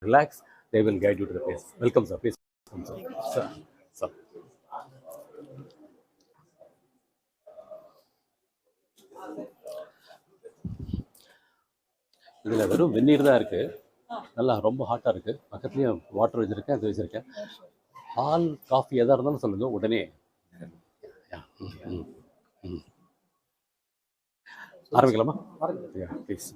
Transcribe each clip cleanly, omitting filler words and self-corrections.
Relax, they will guide you to the place. Welcome, sir. Please come, sir. Sir, sir. இதில் வெறும் வெந்நீர் தான் இருக்குது. நல்லா ரொம்ப ஹாட்டாக இருக்குது. பக்கத்துலேயும் வாட்டர் வச்சுருக்கேன், அது வச்சுருக்கேன். பால் காஃபி எதாக இருந்தாலும் சொல்லுங்கள், உடனே ஆரம்பிக்கலாமா? ப்ளீஸ்.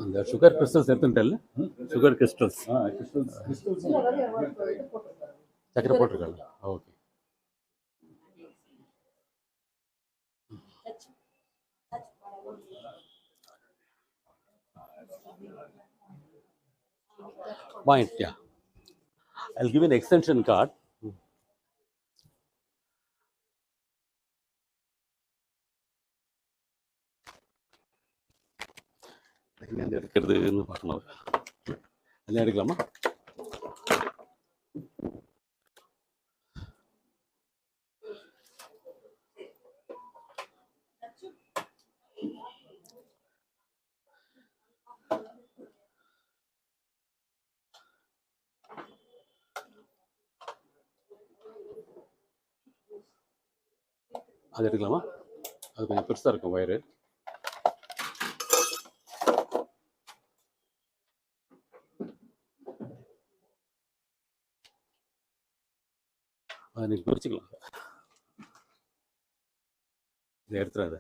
அந்த சுகர் கிறிஸ்டல்ஸ் எடுத்துட்டேன்ல, சுகர் கிறிஸ்டல்ஸ் சக்கரை போட்டிருக்காங்க. Okay. Point, yeah. I'll give you an extension card. எந்த எடுக்கிறதுன்னு பார்க்கணும். எல்லாம் எடுக்கலாமா? அது எடுக்கலாமா? அது கொஞ்சம் பெருசாக இருக்கும் வயரு. அதை நீங்கள் பிரிச்சுக்கலாம். இதை எடுத்துடாது.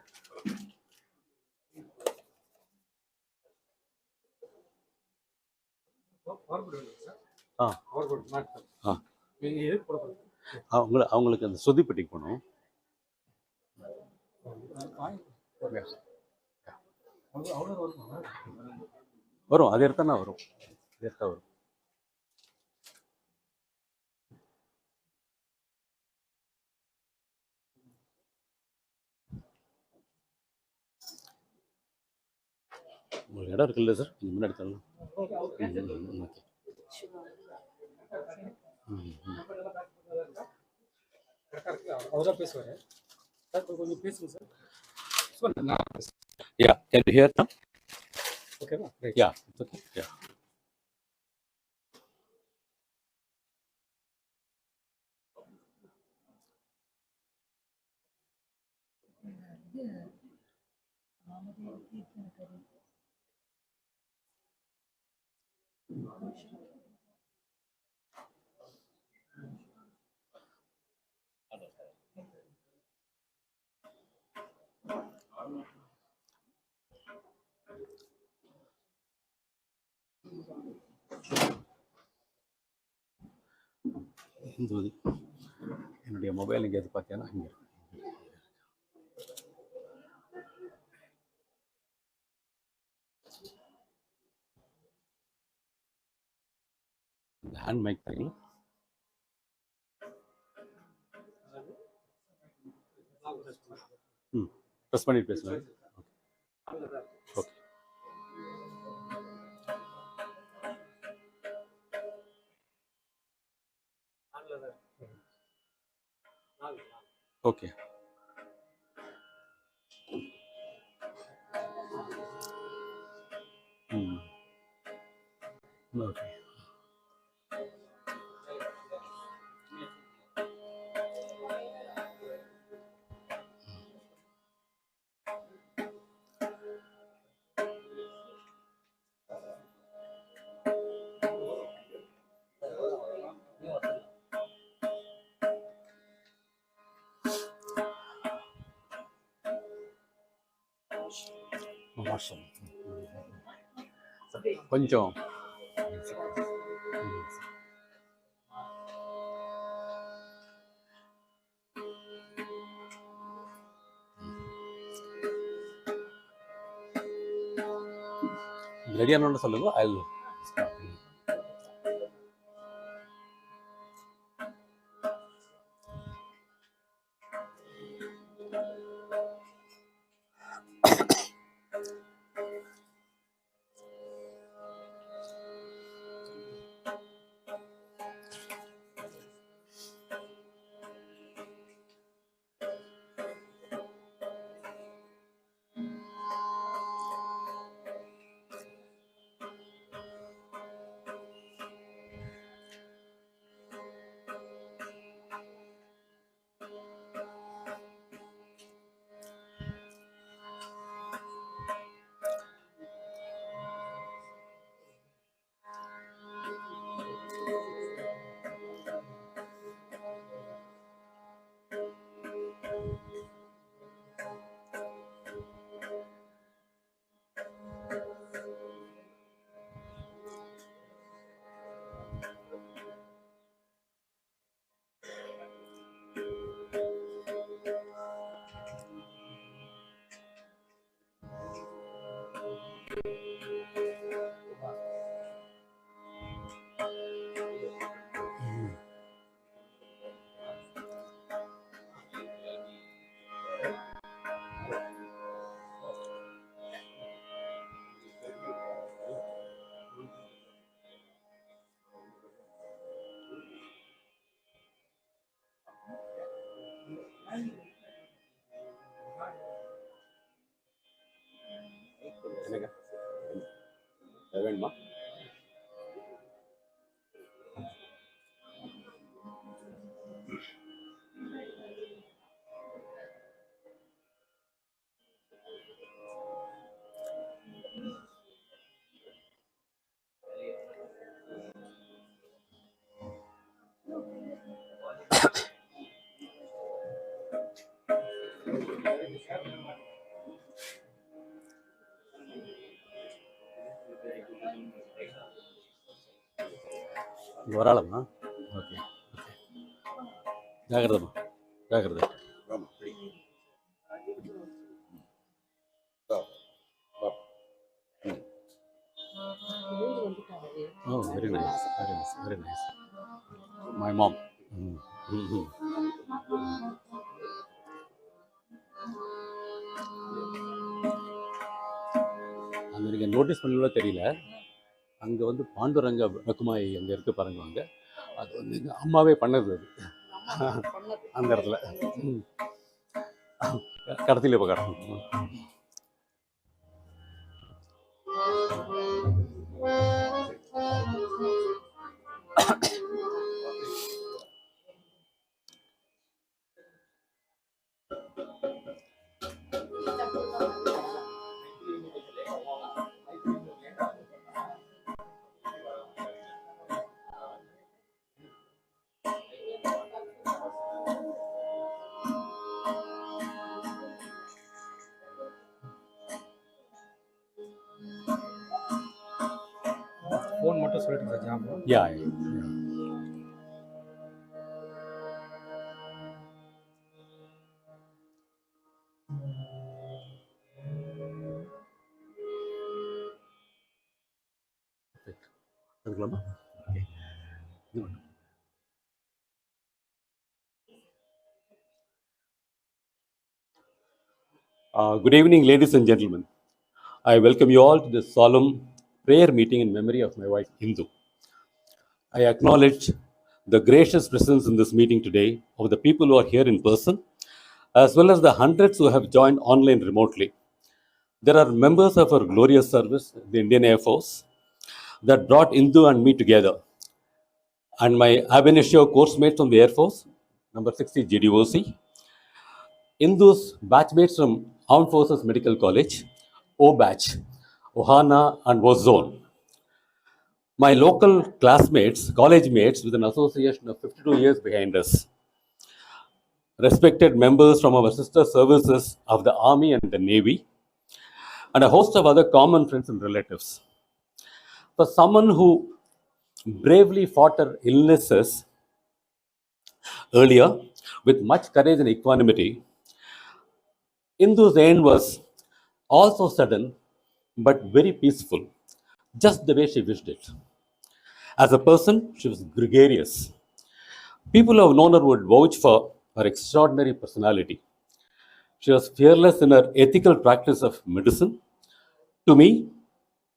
அவங்களுக்கு அந்த சொதிப்பட்டிக்கு போகணும். வரும், அது எடுத்தானா வரும், அது எடுத்தா வரும். உங்களுக்கு இடம் இருக்குல்ல சார்? நீங்கள் முன்னாடி தரலாம். Okay. Yeah, can you hear now? Okay, right. Yeah, it's okay. Yeah. Hindu, என்னுடைய மொபைல் எங்கேயாவது பார்த்தீங்கன்னா இங்கே ஹேண்ட் மைக் தரீங்களா? ப்ரெஸ் பண்ணிட்டு பேசலாம். ஓகே. ஓகே. ஓகே. கொஞ்சம் ரெடியானு சொல்லுங்க. வேணுமா? వరాలమ్మా. ఓకే, జాగ్రత్తమ్మా, జాగ్రత్త. Oh, very nice, very nice, very nice. My mom. அங்கே நீங்கள் நோட்டீஸ் பண்ணல தெரியல, அங்கே வந்து பாண்டுரங்க ரகுமாய் அங்கே இருக்கு பாருங்க. அங்கே அது வந்து எங்கள் அம்மாவே பண்ணது. அது அந்த இடத்துல கடத்தியில் இப்போ கடத்தணும். ஃபோன் மட்டும் சொல்லிட்டு ஜாம். யா. இருக்கலாமா? Good evening, ladies and gentlemen. I welcome you all to this solemn prayer meeting in memory of my wife, Indhu. I acknowledge the gracious presence in this meeting today of the people who are here in person, as well as the hundreds who have joined online remotely. There are members of our glorious service, the Indian Air Force, that brought Indhu and me together, and my ab initio course mates from the Air Force, number 60 GDOC, Indhu's batchmates from Armed Forces Medical College, O Batch, Ohana and Ozone. My local classmates, college mates with an association of 52 years behind us. Respected members from our sister services of the Army and the Navy, and a host of other common friends and relatives. For someone who bravely fought her illnesses earlier with much courage and equanimity, Indhu's end was also sudden but very peaceful, just the way she wished it. As a person, she was gregarious. People who have known her would vouch for her extraordinary personality. She was fearless in her ethical practice of medicine. To me,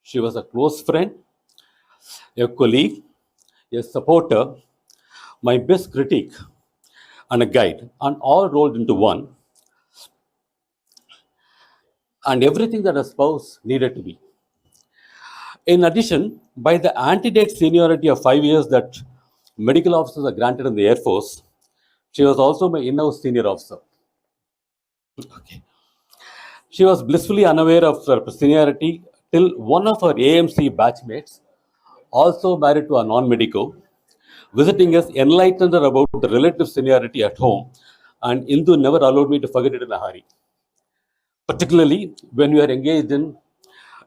she was a close friend, a colleague, a supporter, my best critic, and a guide, and all rolled into one, and everything that a spouse needed to be. In addition, by the antedate seniority of 5 years that medical officers are granted in the Air Force, she was also my in-house senior officer. Okay. She was blissfully unaware of her seniority till one of her AMC batchmates, also married to a non-medico, visiting us, enlightened her about the relative seniority at home, and Indhu never allowed me to forget it in a hurry, particularly when we are engaged in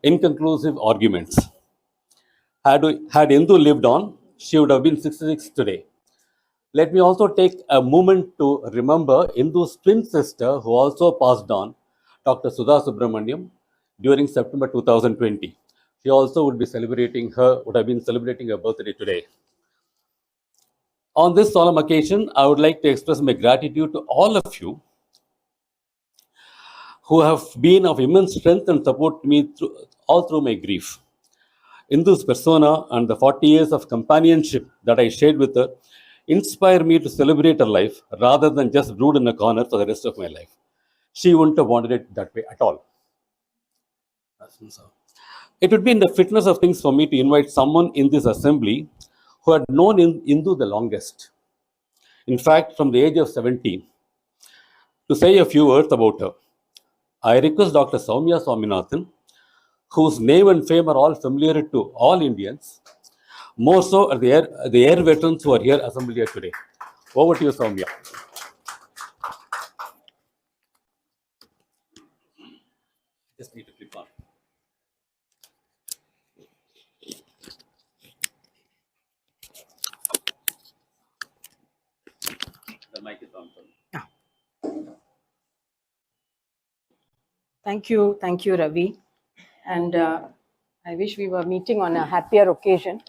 inconclusive arguments. Had Indhu lived on, she would have been 66 today. Let me also take a moment to remember Indhu's twin sister, who also passed on, Dr. Sudha Subramaniam, during September 2020. She also would have been celebrating her birthday today. On this solemn occasion, I would like to express my gratitude to all of you who have been of immense strength and support me all through my grief. Indu's persona and the 40 years of companionship that I shared with her inspire me to celebrate her life rather than just brood in a corner for the rest of my life. She wouldn't have wanted it that way at all. It would be in the fitness of things for me to invite someone in this assembly who had known Indu the longest. In fact, from the age of 17, to say a few words about her. I request Dr. Soumya Swaminathan, whose name and fame are all familiar to all Indians, more so are the air veterans who are here assembled here today. Over to you, Soumya. Just need to click on. The mic is on. Thank you, Ravi. And I wish we were meeting on a happier occasion.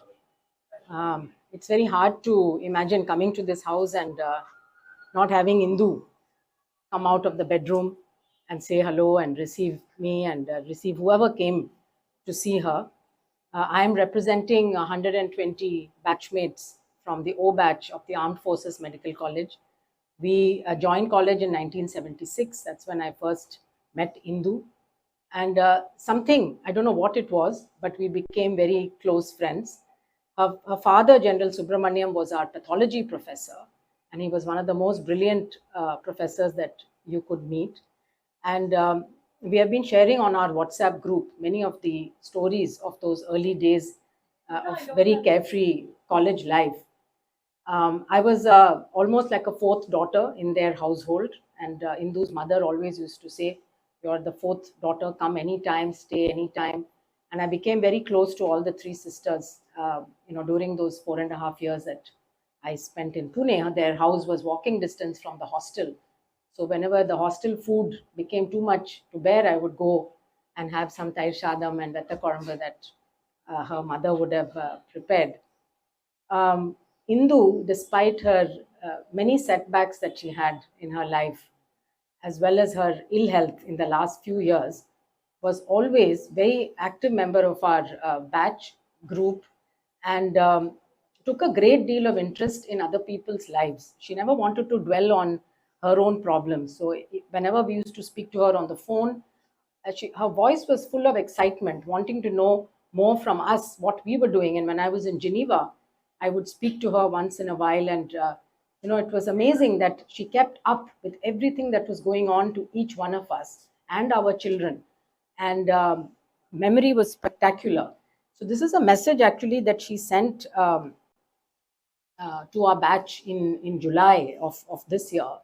It's very hard to imagine coming to this house and not having Indhu come out of the bedroom and say hello and receive me and receive whoever came to see her. I am representing 120 batchmates from the O batch of the Armed Forces Medical College. We joined college in 1976. That's when I first met Indhu. And something, I don't know what it was, but we became very close friends. Her father, General Subramaniam, was our pathology professor, and he was one of the most brilliant professors that you could meet. And we have been sharing on our WhatsApp group many of the stories of those early days of very carefree college life. I was almost like a fourth daughter in their household, and Indu's mother always used to say, "You're the fourth daughter, come anytime, stay anytime." And I became very close to all the three sisters, during those 4.5 years that I spent in Pune. Their house was walking distance from the hostel. So whenever the hostel food became too much to bear, I would go and have some tair shadam and vettakoramba that her mother would have prepared. Indhu, despite her many setbacks that she had in her life, as well as her ill health in the last few years, was always very active member of our batch group, and took a great deal of interest in other people's lives. She never wanted to dwell on her own problems. So whenever we used to speak to her on the phone, her voice was full of excitement, wanting to know more from us, what we were doing. And when I was in Geneva, I would speak to her once in a while, and it was amazing that she kept up with everything that was going on to each one of us and our children. And memory was spectacular. So this is a message actually that she sent to our batch in July of this year.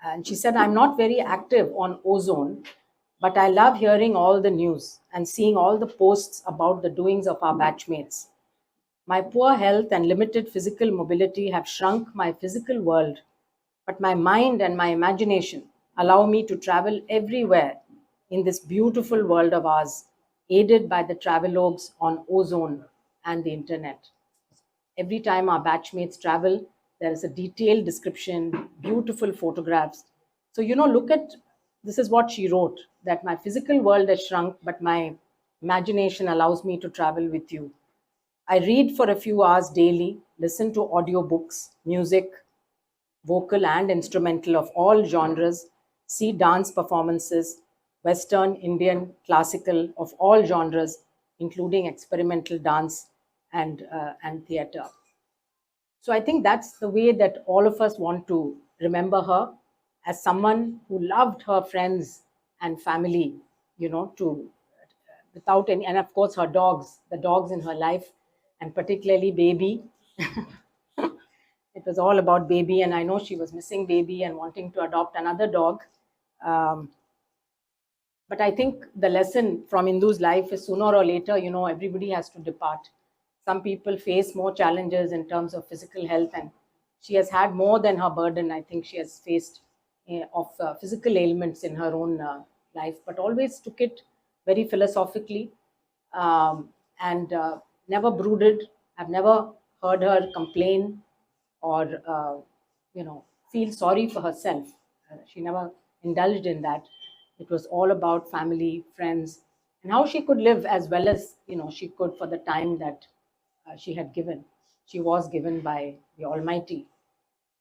And she said, "I'm not very active on ozone, but I love hearing all the news and seeing all the posts about the doings of our batchmates. My poor health and limited physical mobility have shrunk my physical world, but my mind and my imagination allow me to travel everywhere in this beautiful world of ours, aided by the travelogues on ozone and the internet. Every time our batchmates travel, there is a detailed description, beautiful photographs. So, look at, this is what she wrote, that my physical world has shrunk, but my imagination allows me to travel with you. I read for a few hours daily, listen to audiobooks, music, vocal and instrumental of all genres, see dance performances, Western, Indian, classical of all genres, including experimental dance and theater." So I think that's the way that all of us want to remember her, as someone who loved her friends and family, without any, and of course the dogs in her life, and particularly Baby. It was all about Baby, and I know she was missing Baby and wanting to adopt another dog. But I think the lesson from Indu's life is, sooner or later, everybody has to depart. Some people face more challenges in terms of physical health, and she has had more than her burden. I think she has faced of physical ailments in her own life, but always took it very philosophically, and never brooded. I've never heard her complain or feel sorry for herself. She never indulged in that. It was all about family, friends, and how she could live as well as she could for the time that she had given. She was given by the Almighty.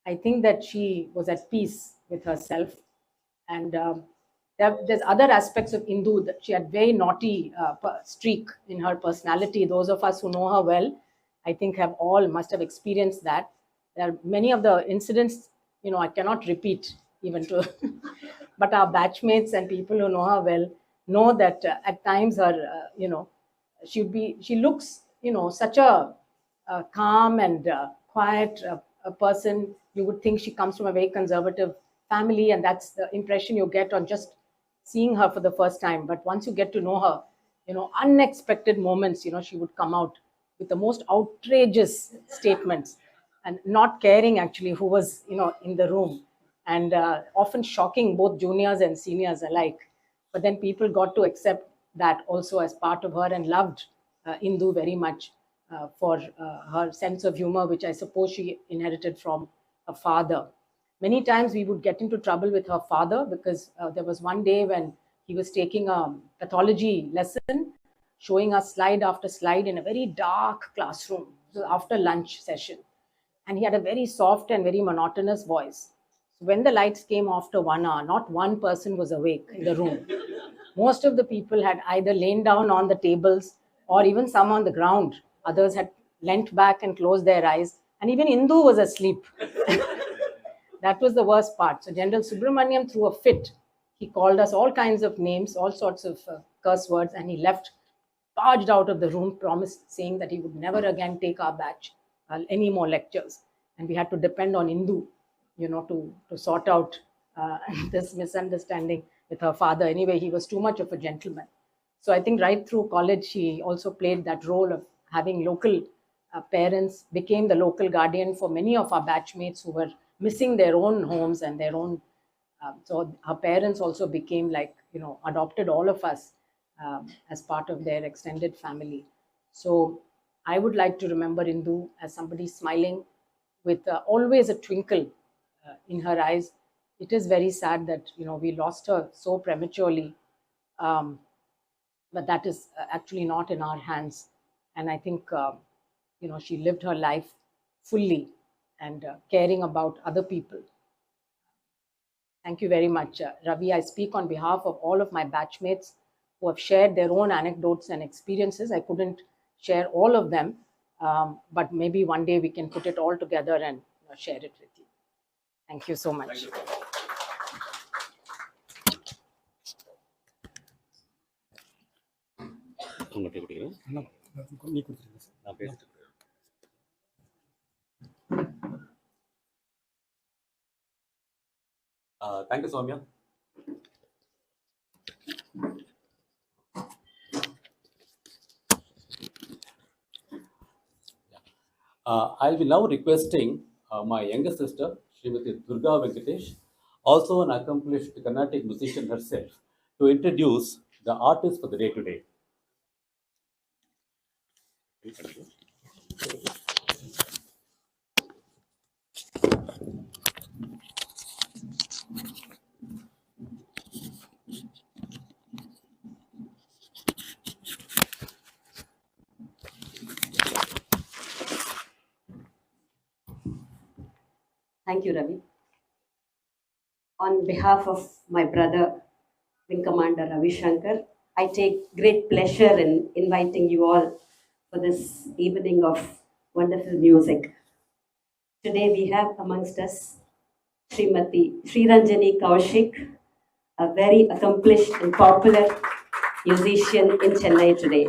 I think that she was at peace with herself, and there's other aspects of Indhu that she had very naughty streak in her personality. Those of us who know her well, I think, have all must have experienced that. There are many of the incidents, I cannot repeat even to, but our batchmates and people who know her well know that at times her, she looks, such a calm and quiet a person. You would think she comes from a very conservative family, and that's the impression you get on just seeing her for the first time. But once you get to know her, unexpected moments, she would come out with the most outrageous statements and not caring actually who was, in the room, and often shocking both juniors and seniors alike. But then people got to accept that also as part of her and loved Indhu very much for her sense of humor, which I suppose she inherited from her father. Many times we would get into trouble with her father because there was one day when he was taking a pathology lesson, showing us slide after slide in a very dark classroom. It was after lunch session. And he had a very soft and very monotonous voice. So when the lights came after 1 hour, not one person was awake in the room. Most of the people had either lain down on the tables or even some on the ground. Others had leant back and closed their eyes. And even Indhu was asleep. That was the worst part. So General Subramaniam threw a fit. He called us all kinds of names, all sorts of curse words, and he left, barged out of the room, promised, saying that he would never again take our batch any more lectures. And we had to depend on Indhu, to sort out this misunderstanding with her father. Anyway, he was too much of a gentleman. So I think right through college, she also played that role of having local parents, became the local guardian for many of our batchmates who were missing their own homes and their own. So her parents also became like, adopted all of us as part of their extended family. So I would like to remember Indhu as somebody smiling with always a twinkle in her eyes. It is very sad that, we lost her so prematurely. But that is actually not in our hands. And I think, she lived her life fully and caring about other people. Thank you very much, Ravi. I speak on behalf of all of my batchmates who have shared their own anecdotes and experiences. I couldn't share all of them, but maybe one day we can put it all together and share it with you. Thank you so much. நீ கொடுத்துருங்க sir. நான் பேசிட்டு thank you, Soumya. I'll be now requesting my younger sister, Srimati Durga Venkatesh, also an accomplished Carnatic musician herself, to introduce the artist for the day today. Thank you, Ravi. On behalf of my brother, Wing Commander Ravishankar, I take great pleasure in inviting you all for this evening of wonderful music. Today we have amongst us Srimati Sriranjani Kaushik, a very accomplished and popular musician in Chennai today.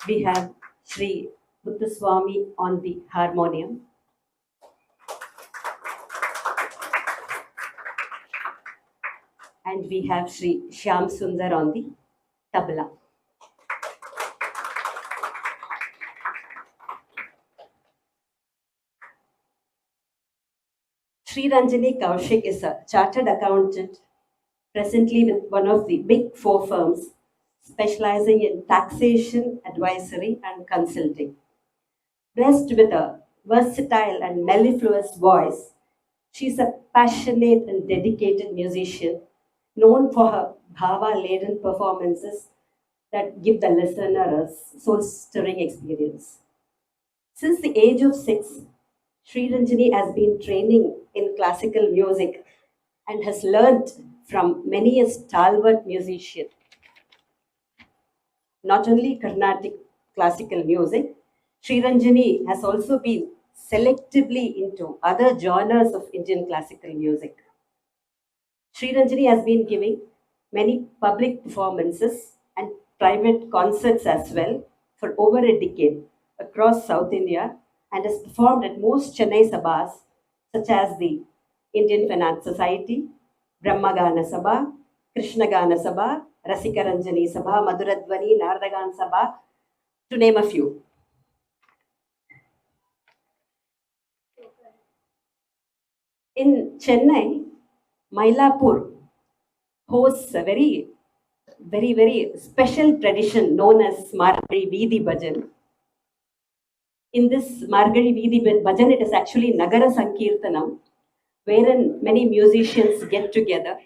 We have Sri Buddhaswamy on the harmonium. And we have Sri Shyam Sundar on the tabla. Sri Ranjani Kaushik is a chartered accountant, presently with one of the big four firms, specializing in taxation, advisory, and consulting. Blessed with a versatile and mellifluous voice, she's a passionate and dedicated musician, known for her bhava-laden performances that give the listener a soul-stirring experience. Since the age of 6, Sri Ranjani has been training in classical music and has learnt from many a stalwart musician, not only Carnatic classical music. Sri Ranjani has also been selectively into other genres of Indian classical music. Sri Ranjani has been giving many public performances and private concerts as well for over a decade across South India and has performed at most Chennai Sabhas such as the Indian Finance Society, Brahmagana Sabha, Krishnagana Sabha, Rasikaranjani Sabha, Maduradvani, Nardagan Sabha, to name a few. In Chennai, Mylapore hosts a very special tradition known as Margari Veedi Bhajan. In this Margari Veedi Bhajan, it is actually Nagara Sankirtanam, wherein many musicians get together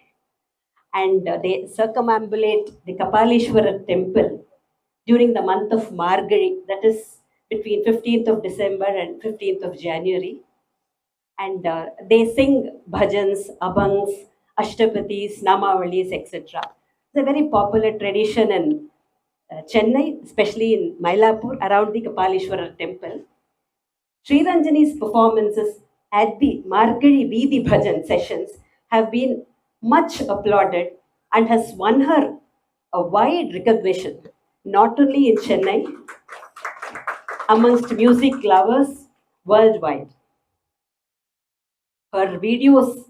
and they circumambulate the Kapalishwara temple during the month of Margari, that is between 15th of December and 15th of January. And they sing bhajans, abhangs, ashtapatis, namavalis, etc. It's a very popular tradition in Chennai, especially in Mylapore, around the Kapalishwara temple. Sri Ranjani's performances at the Margari Veedi Bhajan sessions have been much applauded and has won her a wide recognition, not only in Chennai, amongst music lovers worldwide. Her videos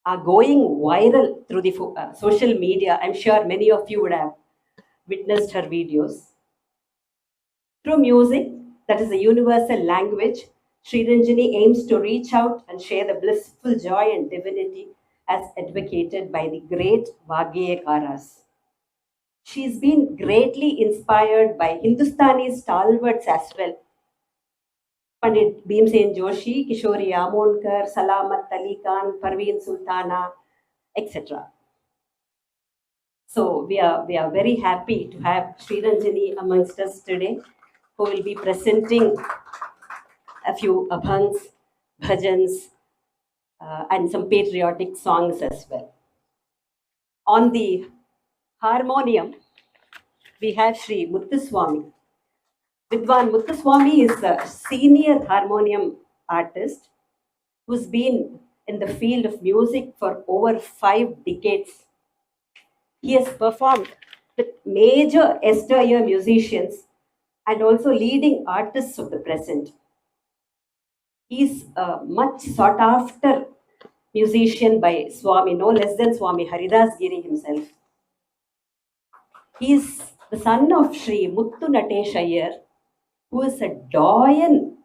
are going viral through the social media. I'm sure many of you would have witnessed her videos. Through music, that is a universal language, Sri Ranjani aims to reach out and share the blissful joy and divinity as advocated by the great Vagyakaras. She's been greatly inspired by Hindustani stalwarts as well. Pandit Bhimsen Joshi, Kishori Amonkar, Salamat Ali Khan, Parveen Sultana, etc. So we are very happy to have Sri Ranjani amongst us today, who will be presenting a few abhangs, bhajans, and some patriotic songs as well. On the harmonium, we have Sri Muthuswamy. Vidwan Muthuswamy is a senior harmonium artist who's been in the field of music for over 5 decades. He has performed with major yesteryear musicians and also leading artists of the present. He's a much sought after musician by Swami, no less than Swami Haridas Giri himself. He is the son of Sri Muttu Natesh Iyer, who is a doyen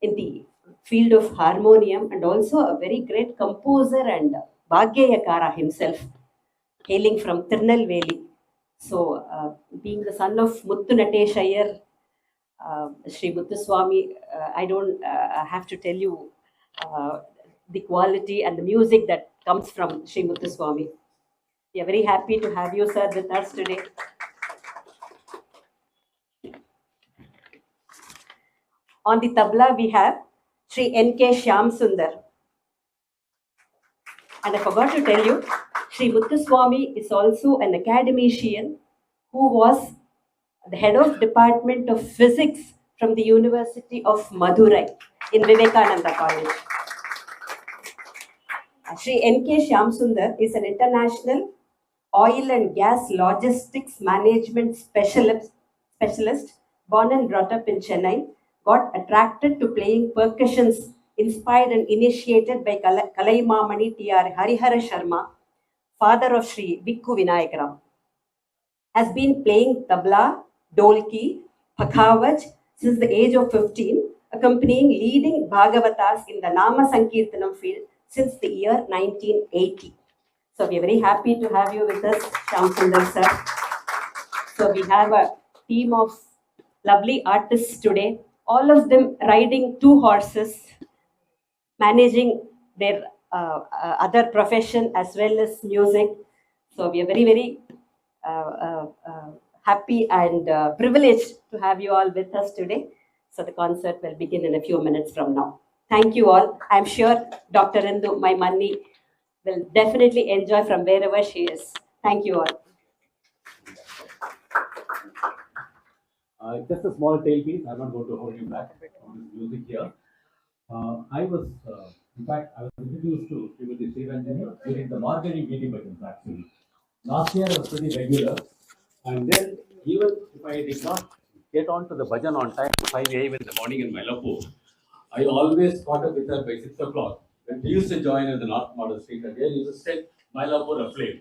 in the field of harmonium and also a very great composer and Bhagyayakara himself, hailing from Tirunelveli. So, being the son of Muttu Natesh Iyer, Sri Muthuswamy, I don't have to tell you the quality and the music that comes from Sri Muthuswamy. We are very happy to have you, sir, with us today. On the tabla, we have Sri N.K. Shyam Sundar. And I forgot to tell you, Sri Muthuswamy is also an academician who was the head of Department of Physics from the University of Madurai in Vivekananda College. Sri N.K. Shyam Sundar is an international oil and gas logistics management specialist, born and brought up in Chennai, got attracted to playing percussions, inspired and initiated by Kalaimamani T.R. Harihara Sharma, father of Sri Bikku Vinayakaram. Has been playing tabla, dolki, pakhavaj since the age of 15, accompanying leading Bhagavatas in the Nama Sankirtanam field since the year 1980. So we are very happy to have you with us, Shyam Sundar sir. So we have a team of lovely artists today, all of them riding two horses, managing their other profession as well as music. So we are very, very happy and privileged to have you all with us today. So the concert will begin in a few minutes from now. Thank you all. I'm sure Dr. Indhu, my money, will definitely enjoy from wherever she is. Thank you all. Just a small tail piece. I'm not going to hold you back on this music here. In fact, I was introduced to Srimati Sriranjani during the Margari meeting buttons actually. Last year I was pretty regular, and then even if I did not get on to the bhajan on time, 5 a.m. in the morning in Mylapore, I always caught up with her by 6 o'clock. When we used to join in the North Model Street, and there used to set Mylapore aflame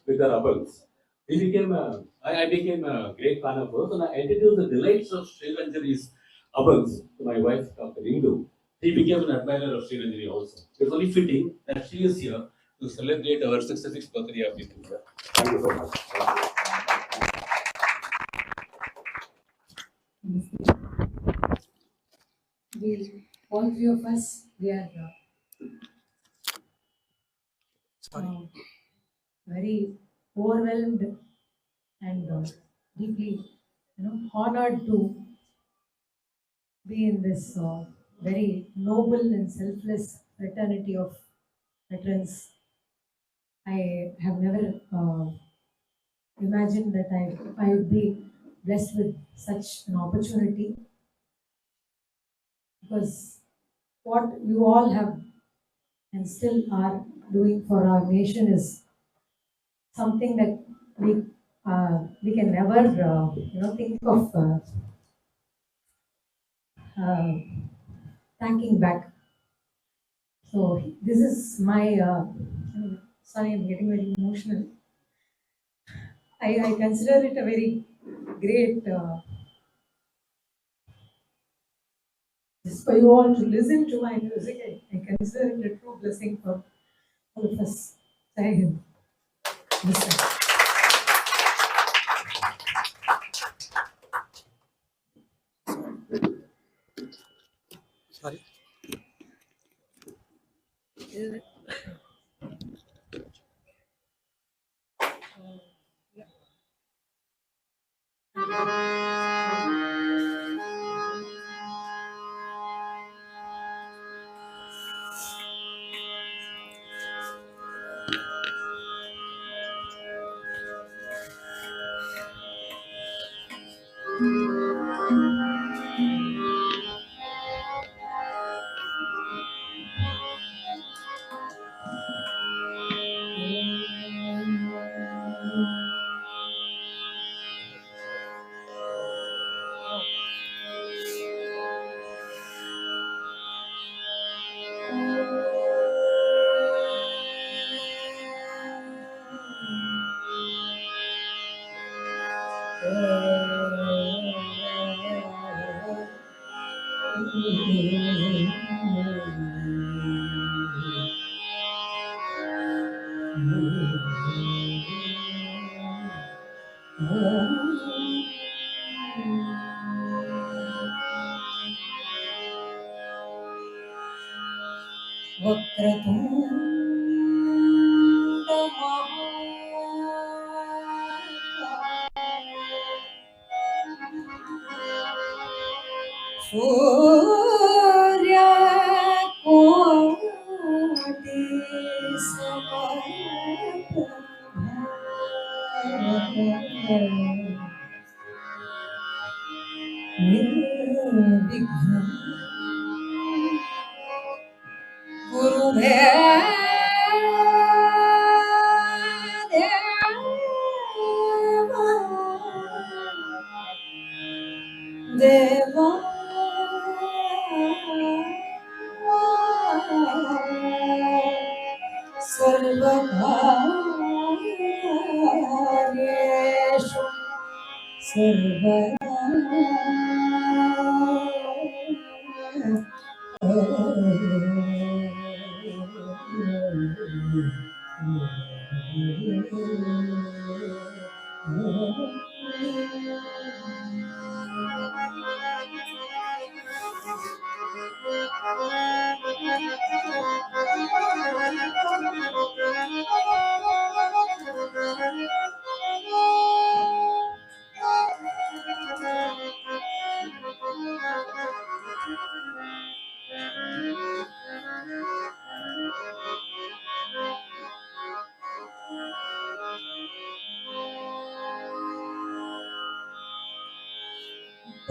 with her rebels. I became a great fan of hers, and I introduced the delights of Sri Ranjani's abans to my wife, Dr. Indhu. He became an admirer of Sri Ranjani also. It's only fitting that she is here to celebrate our 66th birthday of Indhu. Thank you so much. All three of us, we are very overwhelmed and deeply, honored to be in this very noble and selfless fraternity of veterans. I have never imagined that I would be blessed with such an opportunity, because what you all have and still are doing for our nation is something that we can never think of thanking back. So this is my sorry, I'm getting very emotional. I consider it a very great just for you all to listen to my music. I consider it a true blessing for all of us. Thank you. Sorry.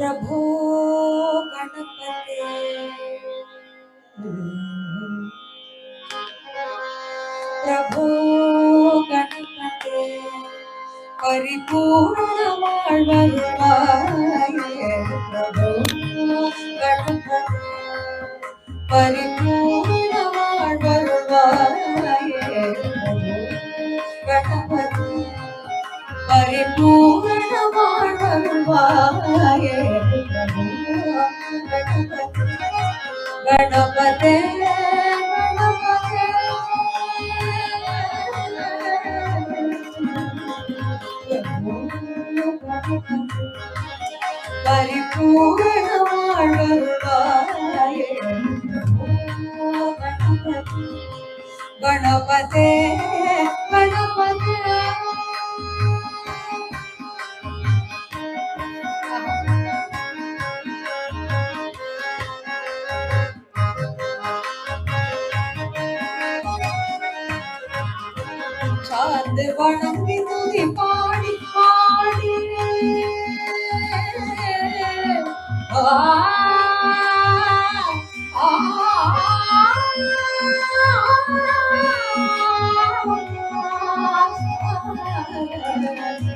प्रभो गणपते प्रभो गणपते परिपूर्ण வாழ்வருள்வாயே प्रभो गणपते परिपूर्ण வாழ்வருள்வாயே प्रभो गणपते परिपूर्ण வாழ்வருள்வாயே प्रभो गणपते गणपते परिपूर्ण வாழ்வருள்வாயே गणपते गणपते சார்ந்து வணங்கி துதி பாடி பாடி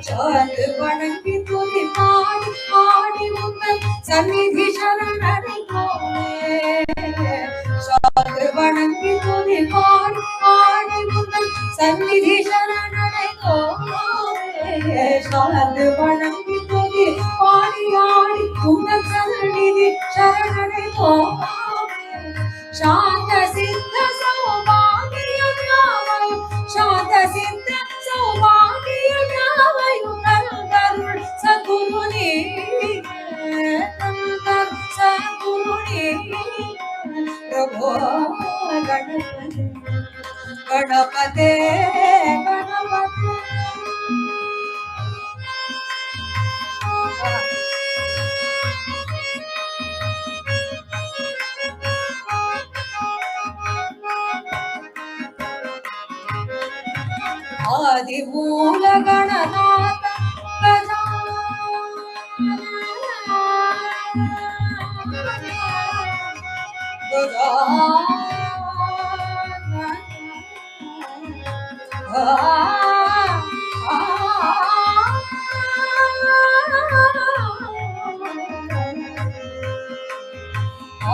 சார்ந்து வணங்கி துதி பாடி பாடி உங்கள் சந்நிதி சரணடைந்தோமே சார்ந்து வணங்கி துதி பாடி பாடி உங்கள் சந்நிதி சரணடைந்தோமே சார்ந்து வணங்கி துதி பாடி ஆடி உங்கள் சந்நிதி சரணடைந்தோமே சாந்த சித்த சௌபாகியம் யாவையும் சாந்த சித்த சௌபாகியம் யாவையும் தருள் சத்குருனே சத்குருனே பிரபோ गणपते गणपते गणपते आदि मूल गणनाथ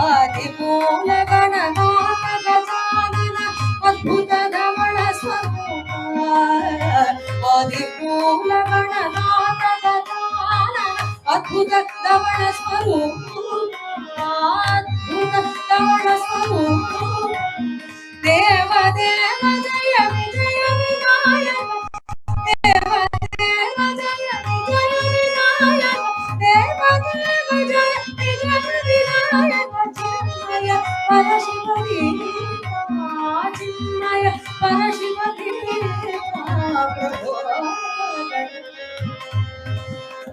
आदिमूल गणनाथ गजानन अद्भुत रमण स्वरूप आदिमूल गणनाथ गजानन अद्भुत रमण स्वरूप अद्भुत रमण स्वरूप देव देव जय विजय विनायक देव देव जय विजय विनायक देव देव जय विजय विनायक चिन्मय परशिवती चिन्मय परशिवती प्रभो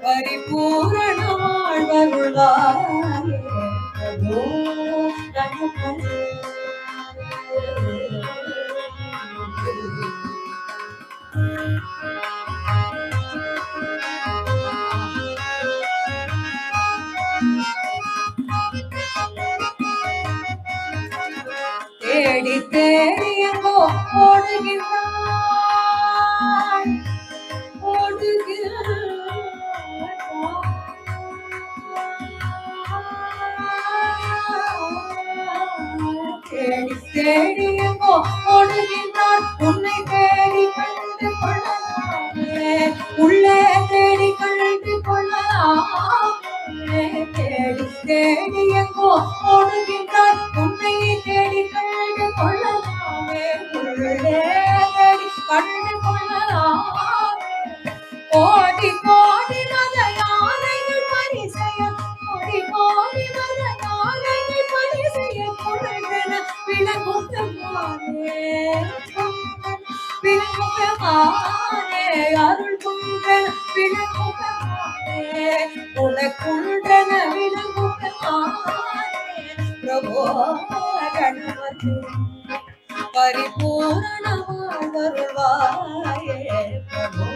परिपूर्ण வாழ்வருள்வாயே प्रभो गणपते தேடி தேடி எங்கோ ஓடுகின்றாய் தேடி தேடி எங்கோ ஓடுகின்றான் உன்னை தேடி கண்டு கொள்ளலாமே உள்ளே தேடி கண்டு கொள்ளலாமே தேடி தேடி எங்கோ ஓடுகின்றான் உன்னை தேடி கண்டு கொள்ளலாமே உள்ளே தேடி கண்டு கொள்ளலாமே கோடி கோடி மத யானைகள் பரிசெய்ய கோடி கோடி மத யானைகள் பரிசெய்ய கொள்ளுகிற விளங்கும் பெருமானே விளங்கும் பெருமானே அருள் குன்றன விளங்கும் பெருமானே உனக்குன்றன விளங்கும் பெருமானே பிரபோ गणपते परिपूर्ण வாழ்வருள்வாயே प्रभो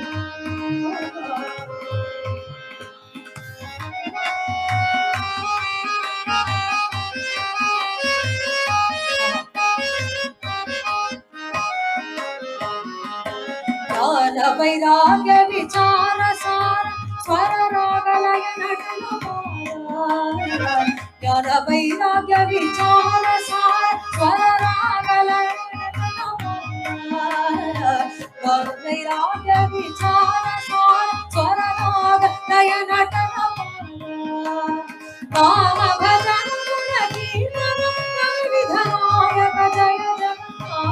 वैराग्य विचार सार स्वर रागलय नटन ज्ञान वैराग्य विचार सार स्वर रागलय ज्ञान वैराग्य विचार सार स्वर रागलय नटन नाम भजन गुण कीर्तन विधायक जय जगन्नाथ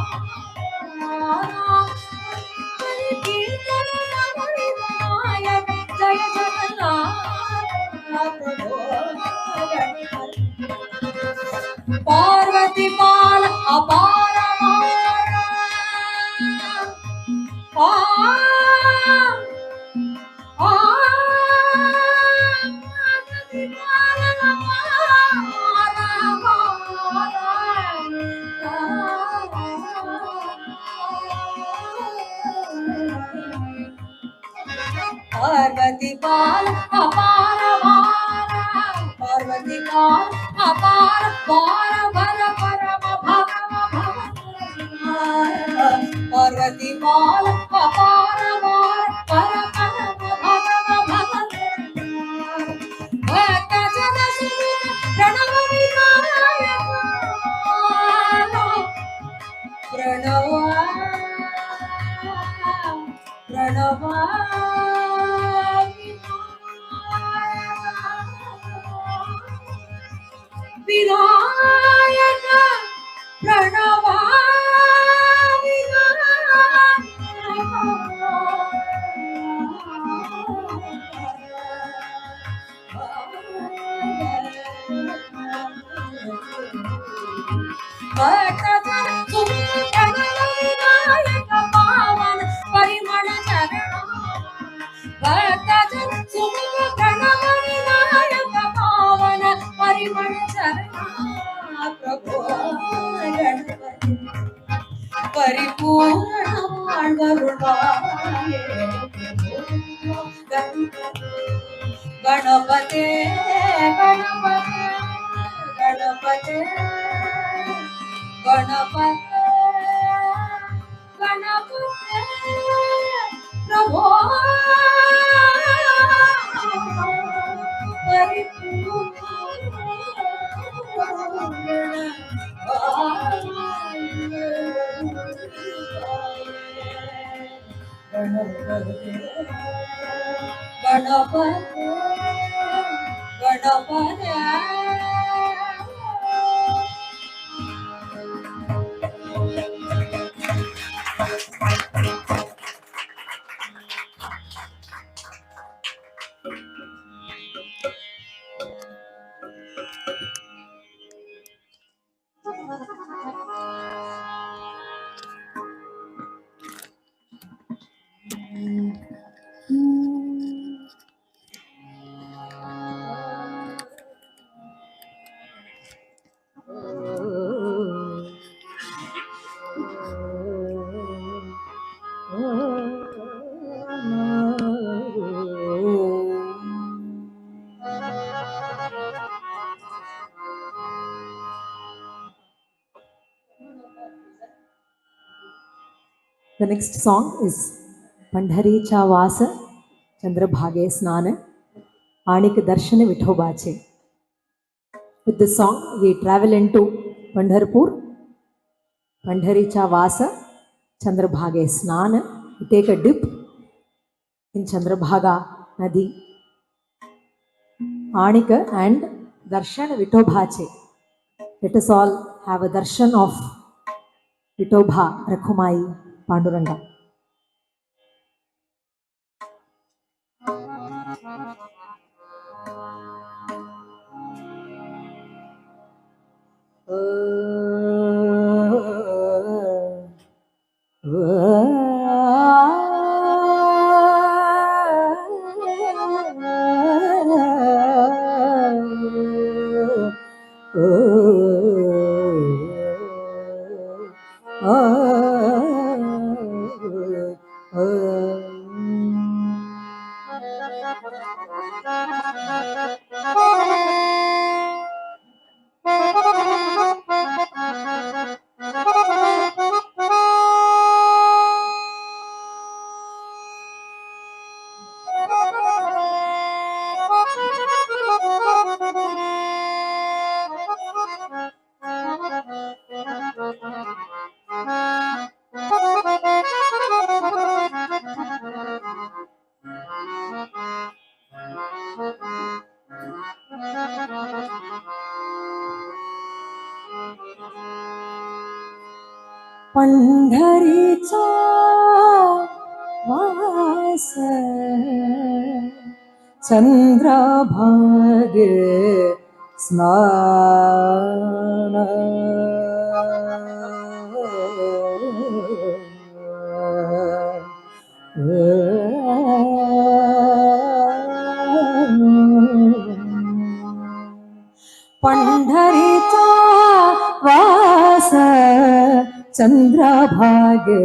कीर्तन विधायक जय जगन्नाथ प्रभो पार्वती पाल अपार पार्वती पाल अपार पार्वती पाल अपार पार भर परम भगव पार्वती पाल अपार पर परम भगव भक्त जन सुख प्रणव विनायक प्रणव प्रणव विनायक प्रणव विनायक पावन परिमल चरण भक्तजन सुमुख प्रणव विनायक पावन परिमल चरण प्रभो गणपति परिपूर्ण मांडवरुणाये गणपते गणपते गणपते गणपते गणपते प्रभो गणपते गणपते गणपते The next song is Pandharecha Vasa Chandrabhage Snana Anik Darshana Vithobache. With this song, we travel into Pandharpur, Pandharecha Vasa Chandrabhage Snana. We take a dip in Chandrabhaga Nadi, Anika and Darshana Vithobache. Let us all have a darshan of Vitobha Rakhumai Panduranga. पंढरीचा वास चंद्रभागे स्नान पंढरीचा वास चंद्रभागे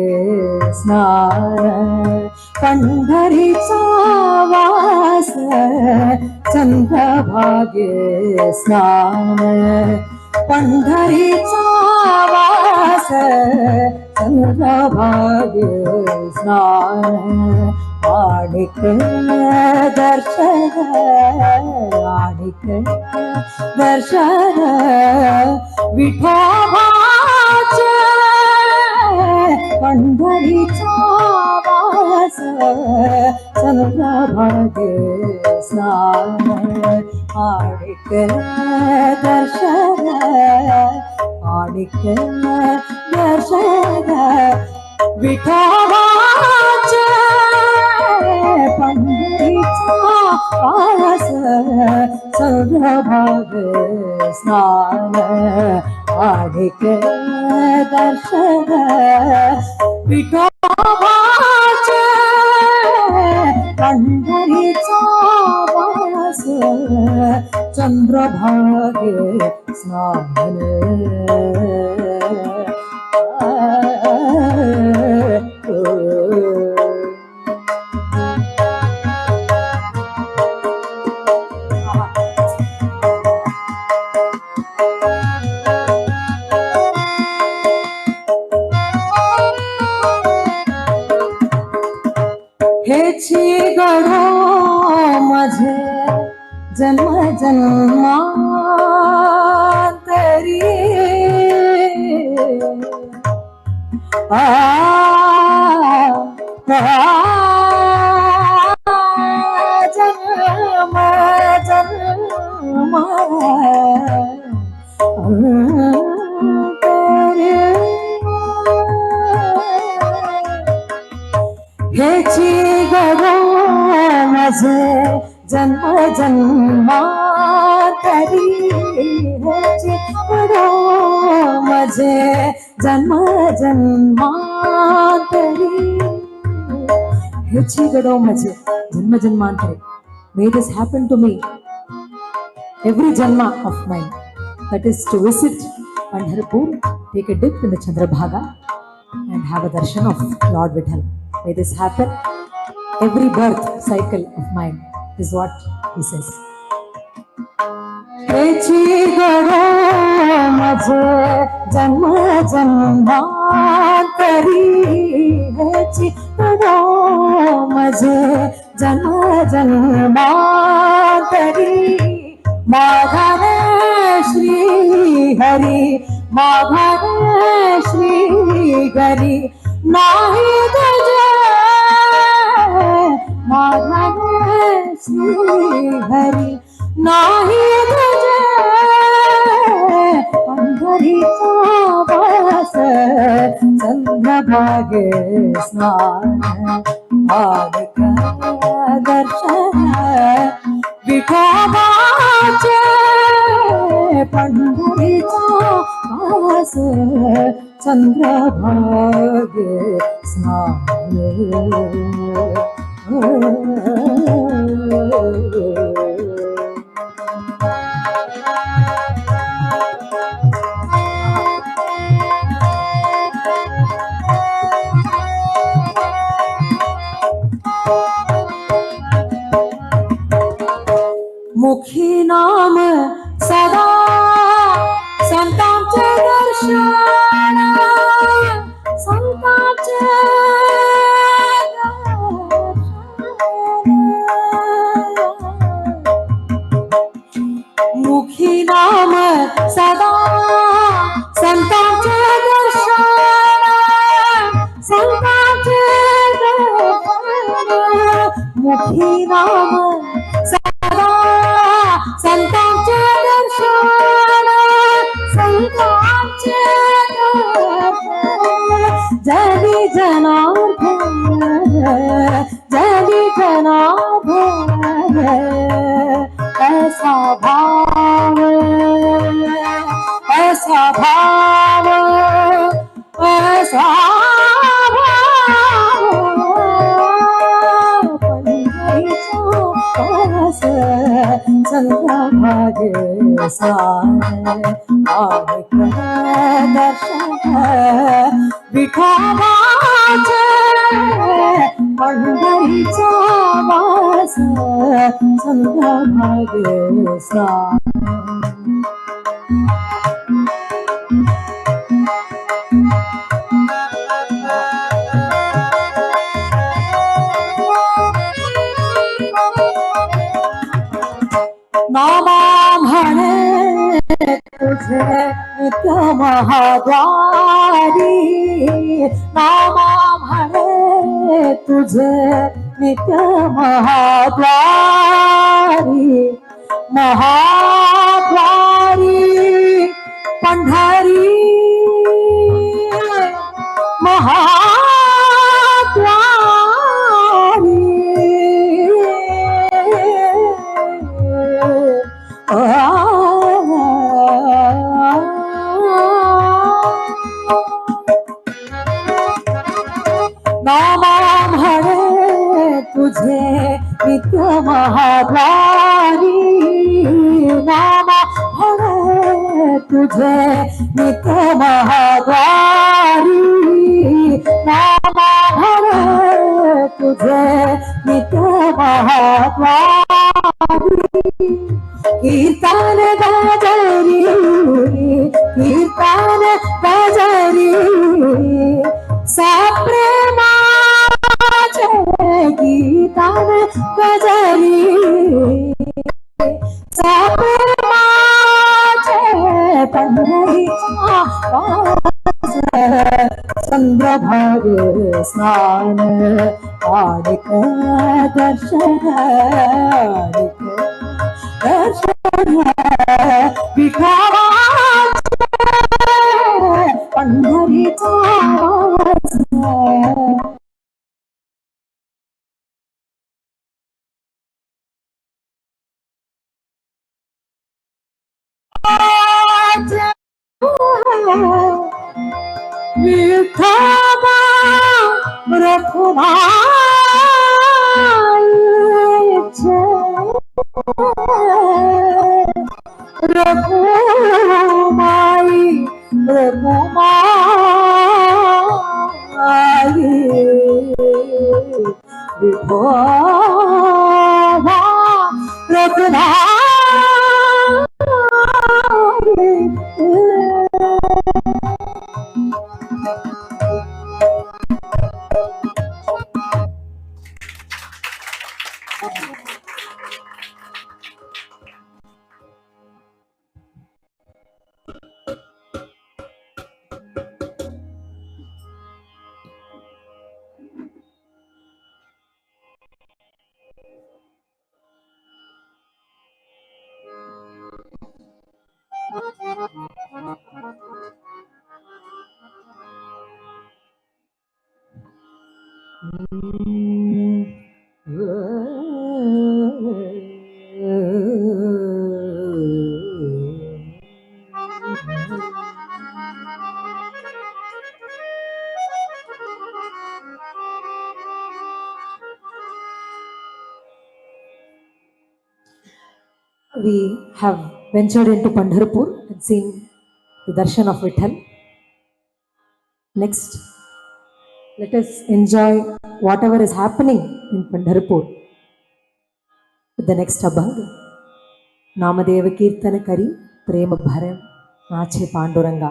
स्नान पंढरीचा वास चंद्रभागे स्नान पंढरीचा वास चंद्रभागे स्नान आडिक दर्शन आडिक दर्शन विठोबाचे पंढरीचा वास चंद्रभागे स्नान आडिक दर्शन आडिक दर्शन विठोबाचे पंढरीचा वास चंद्रभागे स्नान आडिक दर्शन विठोबाचे पंढरीचा वास चंद्रभागे स्नान हेची गढो माझे जन्म जन्मांतरी जन्म हेची गढो माझे जन्म जन्मांतरी हेची गढो माझे जन्म जन्मांतरी हेची गढो माझे जन्म जन्मांतरी. May this happen to me every janma of mine, that is to visit Pandharpur, take a dip in the Chandrabhaga and have a darshan of Lord Vithal. May this happen every birth cycle of mine, is what he says. हेची गढो माझे जन्म जन्मांतरी हेची गढो माझे जन्म जन्मांतरी माघारे श्री हरी माघारे श्री हरी नाही तुझे माघारे श्री हरी नाही तुझे पंढरीचा वास चंद्रभागे स्नान आडिक दर्शन विठोबाचे पंढरीचा वास चंद्रभागे स्नान मुखी नाम सदा संतांचे दर्शन संतांचे मुखी नाम सदा संतांचे दर्शन संतांचे दर्शन मुखी नाम सदा संतांचे दर्शन संतांचे दर्शन जनि जनार्दन जनि जनार्दन ऐसा भाव ऐसा भाव ऐसा संभागे दर्शन विठावाचे पंढरीचा वास संभागे नामा म्हणे तुझे नित्य महाद्वारी नामा म्हणे तुझे नित्य महाद्वारी महाद्वारी पंढरी नामा म्हणे तुझे नित्य महाद्वारी नामा म्हणे तुझे नित्य महाद्वारी नामा म्हणे तुझे नित्य महाद्वारी कीर्तन गजरी कीर्तन गजरी सप्रेमाचे कीर्तन गजरी सप्रेमाचे पंढरीचा वास चंद्रभाग स्नान आडिक दर्शन दर्शन विठावाचे पंढरीचा वास Vithoba Rakhumai Rakhumai Rakhumai Vithoba Rakhumai We have ventured into Pandharpur and seen the darshan of Vitthal. Next, let us enjoy whatever is happening in Pandharpur with the next abhang. Namadeva Kirtana Kari Prema Bharam Nache Panduranga.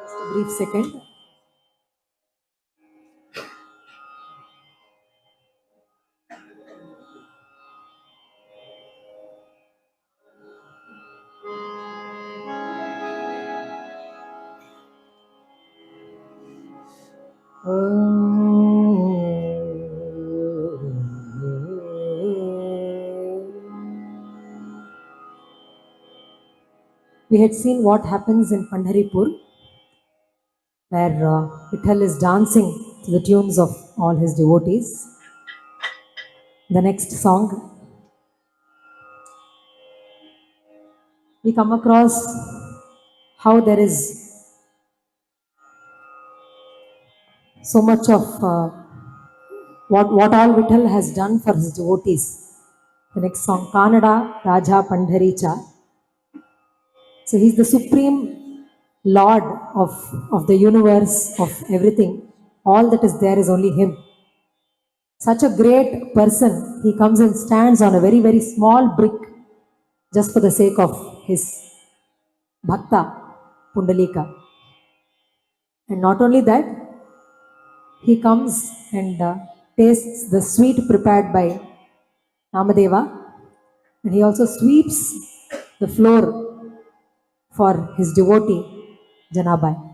Just a brief second. We had seen what happens in Pandharipur, where Vithal is dancing to the tunes of all his devotees. The next song, we come across how there is so much of what all Vithal has done for his devotees. The next song, Kannada Raja Pandharicha. So he's the supreme Lord of the universe, of everything. All that is there is only him. Such a great person, he comes and stands on a very, very small brick just for the sake of his Bhakta, Pundalika. And not only that, he comes and tastes the sweet prepared by Namadeva, and he also sweeps the floor for his devotee, Janabai.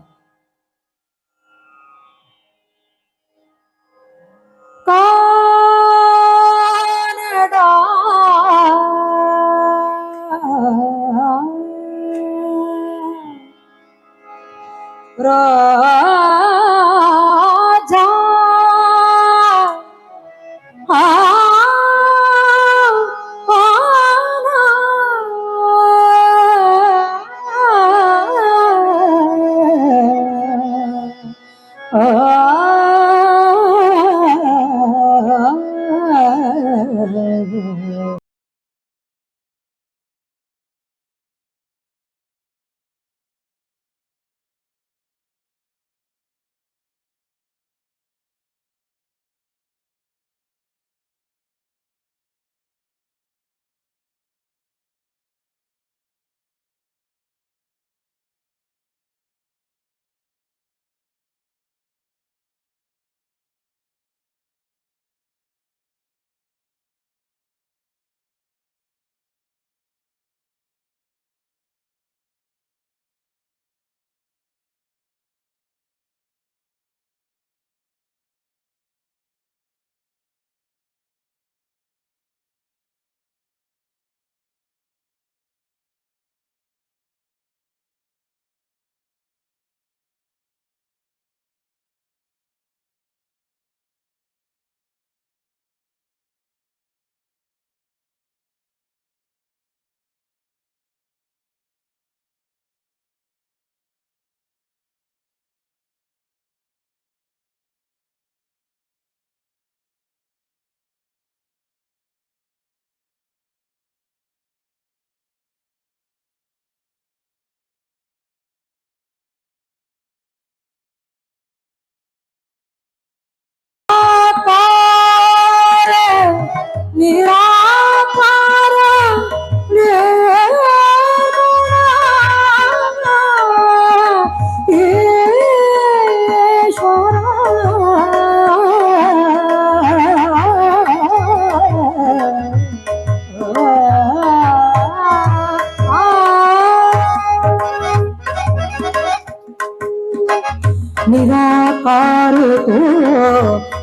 निराकार तो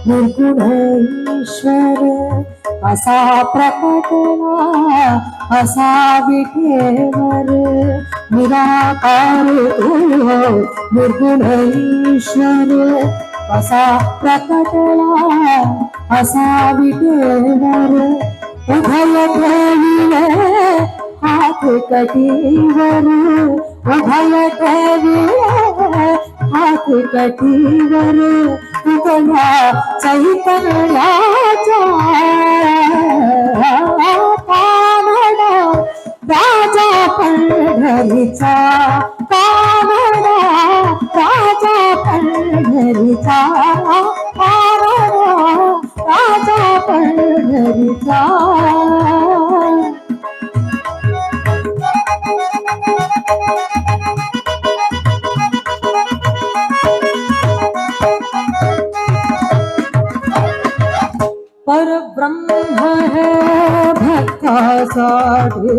निर्गुण ईश्वर असा प्रकटला असा विठेवर निराकार तो निर्गुण ईश्वर कसा प्रकटला असा विटेवर उभय ठेविले हात कटीवर उभय ठेविले हात कटीवर तुझ्या चैतन्याचा कानडा राजा पंढरीचा कानडा राजा पंढरीचा कानडा राजा पंढरीचा पर ब्रह्म है भक्ता साधु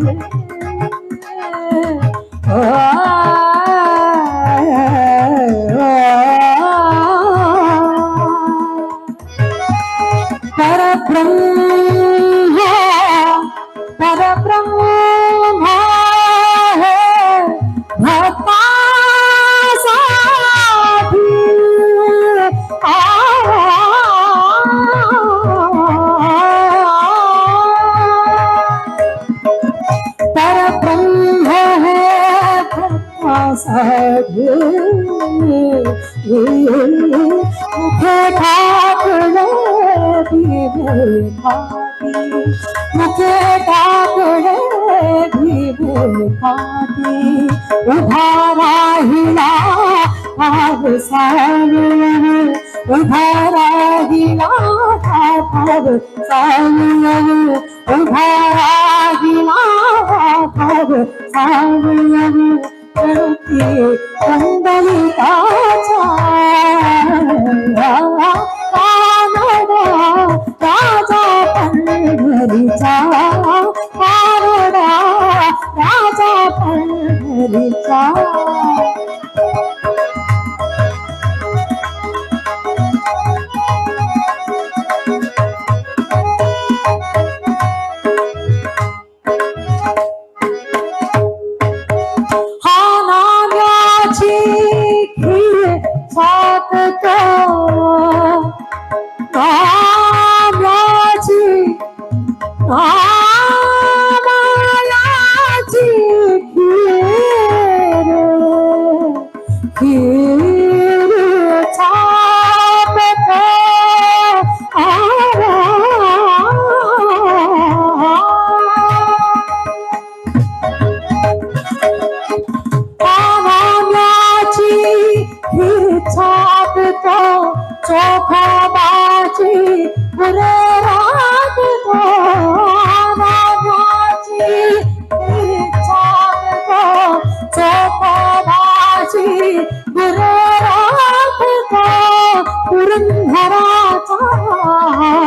पर ब्रह्म है भक्ता साधु साधु मुखे ठाकुरे भीमे खाती मुखे ठाकुरे भीमे खाती उभा राहिला भाव सावळव उभा राहिला भाव सावळव उभा राहिला भाव सावळव कंदलिकाचा कानडा राजा पंढरीचा कानडा राजा पंढरीचा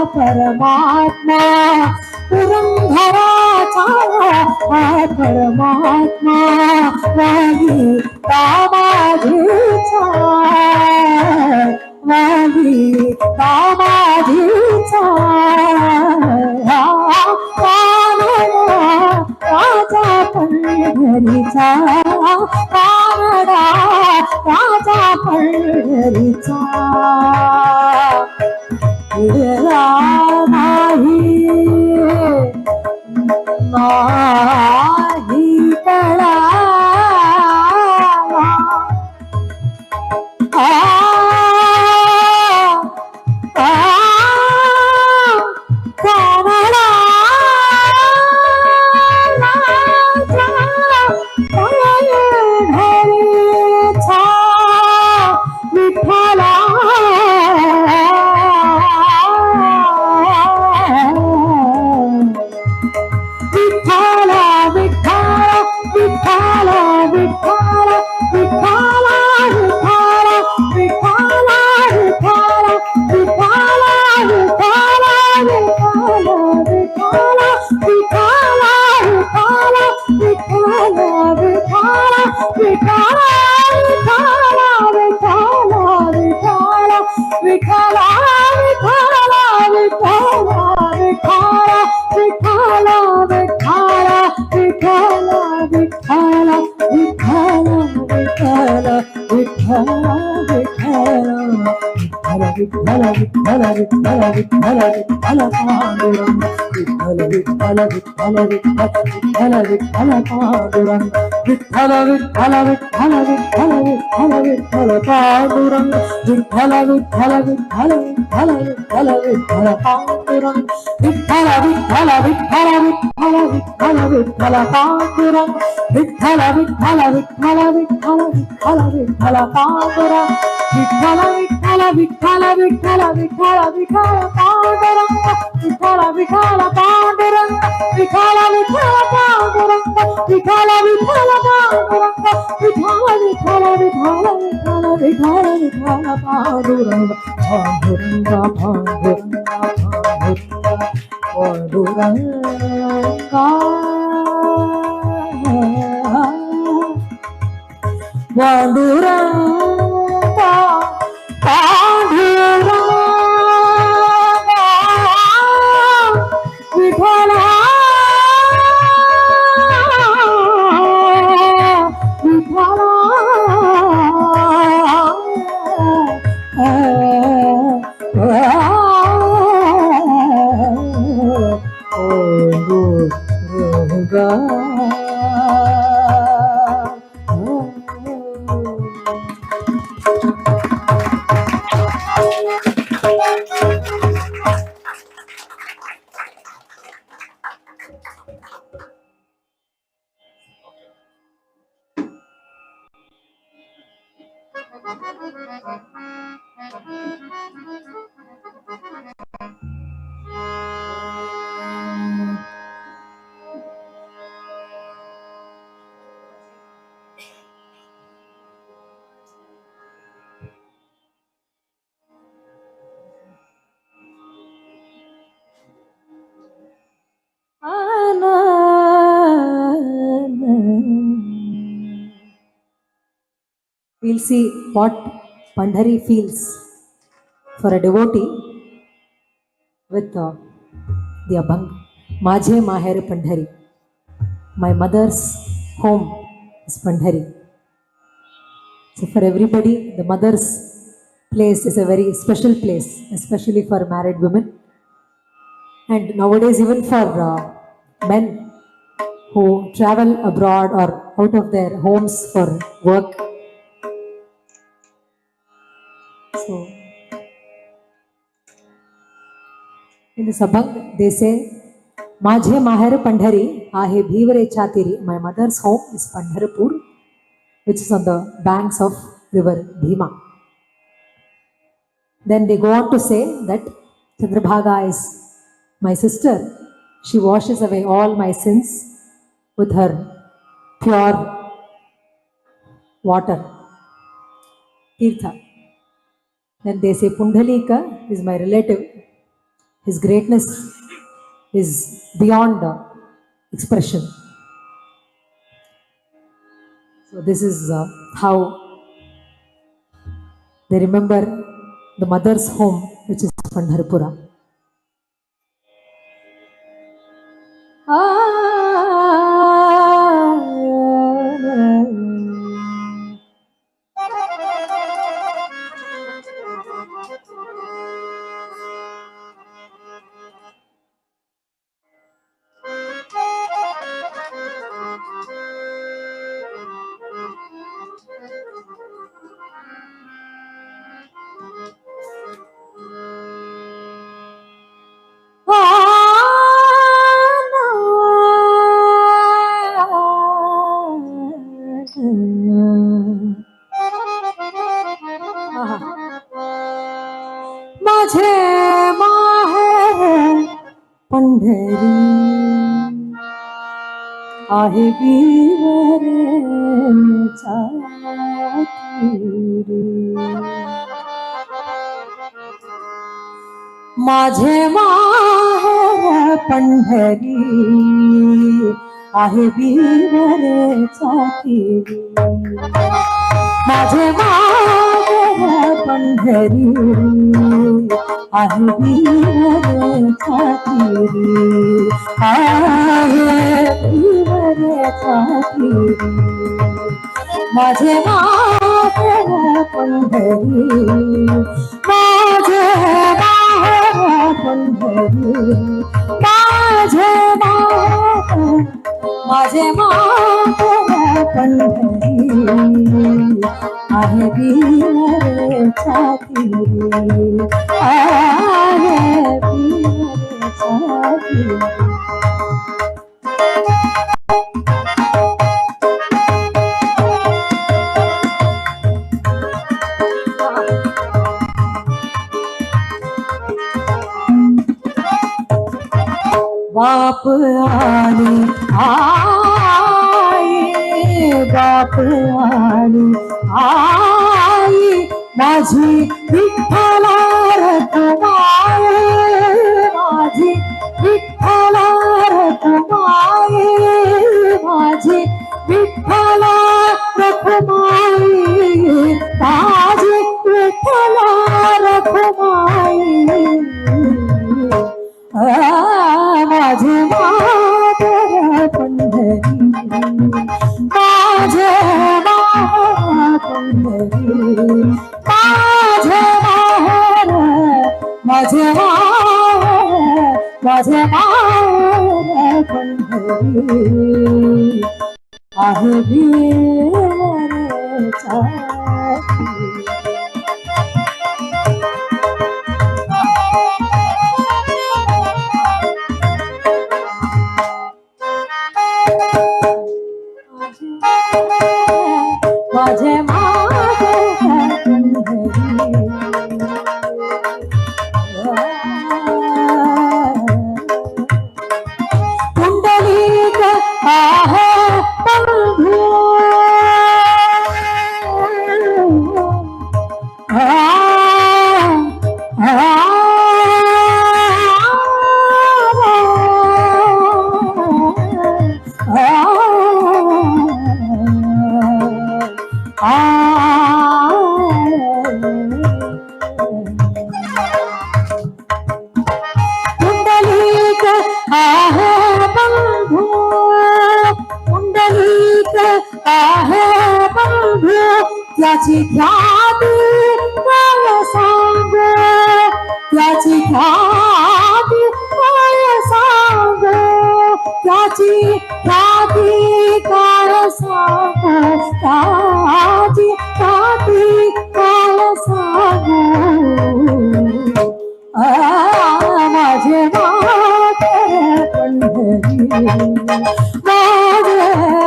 परमात्मा पुरंदराचा परमात्मा वाली दामाजीचा वाली दामाजीचा कानडा राजा पंढरीचा कानडा राजा पंढरीचा विडला नाही कळा कानडा पंढरीचा Vitthala Vitthala Vitthala Vitthala Vitthala Vitthala Vitthala Panduranga Vitthala Vitthala Vitthala Vitthala Vitthala Panduranga Vitthala Vitthala Vitthala Vitthala Vitthala Vitthala Panduranga Vitthala Vitthala Vitthala Vitthala Vitthala Vitthala Panduranga Vitthala Vitthala Vitthala Vitthala Vitthala Vitthala Panduranga Vitthala Vitthala Vitthala Vitthala Vitthala Vitthala Panduranga Vitthala Vitthala Vitthala Vitthala Vitthala Vitthala Panduranga Vitthala Vitthala Panduranga Vitthala Vitthala Panduranga Vitthala Vitthala Panduranga Vitthala Vitthala Vitthala Vitthala Vitthala Vitthala Panduranga Panduranga Panduranga Panduranga Panduranga Panduranga Vitthala We'll see what Pandhari feels for a devotee with the Abhang. Majhe Maher Pandhari. My mother's home is Pandhari. So for everybody, the mother's place is a very special place, especially for married women. And nowadays, even for men who travel abroad or out of their homes for work. So, in the Sabhang, they say, Majhe Maher Pandhari, Ahe Bhivare Chatiri. My mother's home is Pandharpur, which is on the banks of river Bhima. Then they go on to say that Chandrabhaga is my sister. She washes away all my sins with her pure water, Tirtha. Then they say Pundalika is my relative. His greatness is beyond expression. So this is how they remember the mother's home, which is Pandharpura. माझे माहेर पंढरी आहे वीरेचा तीरी माझे माहेर पंढरी आहे वीरेचा तीरी माझे माहेर पंढरी आहे वीरेचा तीरी आहे वीरेचा तीरी माझे माहेर पंढरी पंढरी माझे माहेर पंढरी आहे बीर छाती आहे बीर छाती बाप आली आई बाप आली आई माझी विठ्ठला रखमाई माझी विठ्ठला रखमाई माझी विठ्ठला रखमाई माझी विठ्ठला रखमाई माझे माहेर पंढरी माझे माहेर पंढरी माझे माहेर माझे माहेर माझे माहेर पंढरी आहे बीर छाती माझे माहेर पंढरी पुंडलिक आहे बंधू पुंडलिक आहे बंधू पुंडलिक आहे बंधू त्याची ख्याती काय सांग त्याची ख्याती काय सांग त्याची ख्याती काय सांग त्याची ख्याती काय सांग माझे माहेर पंढरी माझे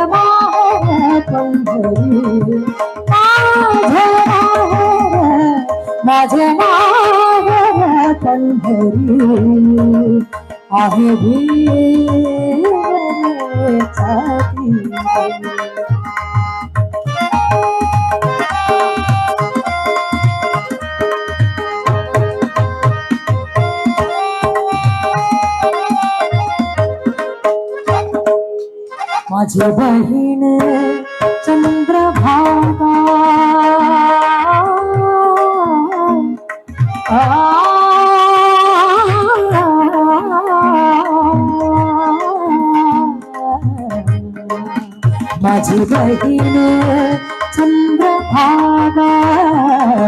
माहेर पंढरी माझे माहेर पंढरी आहे बीर छाती माझी बहीण चंद्रभागा माझी बहीण चंद्रभागा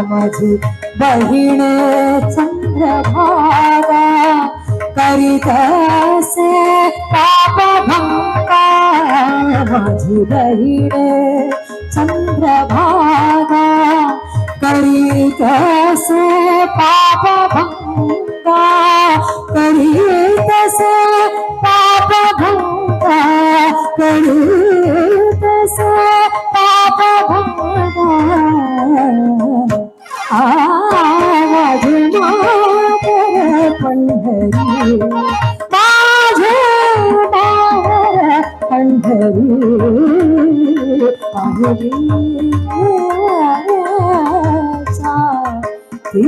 माझी बहीण चंद्रभागा करीत असे पापभंगा माझी बहीण चंद्रभागा करीत असे पापभंगा करीत असे पापभंगा करीत असे पापभंगा माझे माहेर पंढरी माझे माहेर पंढरी आहे छाती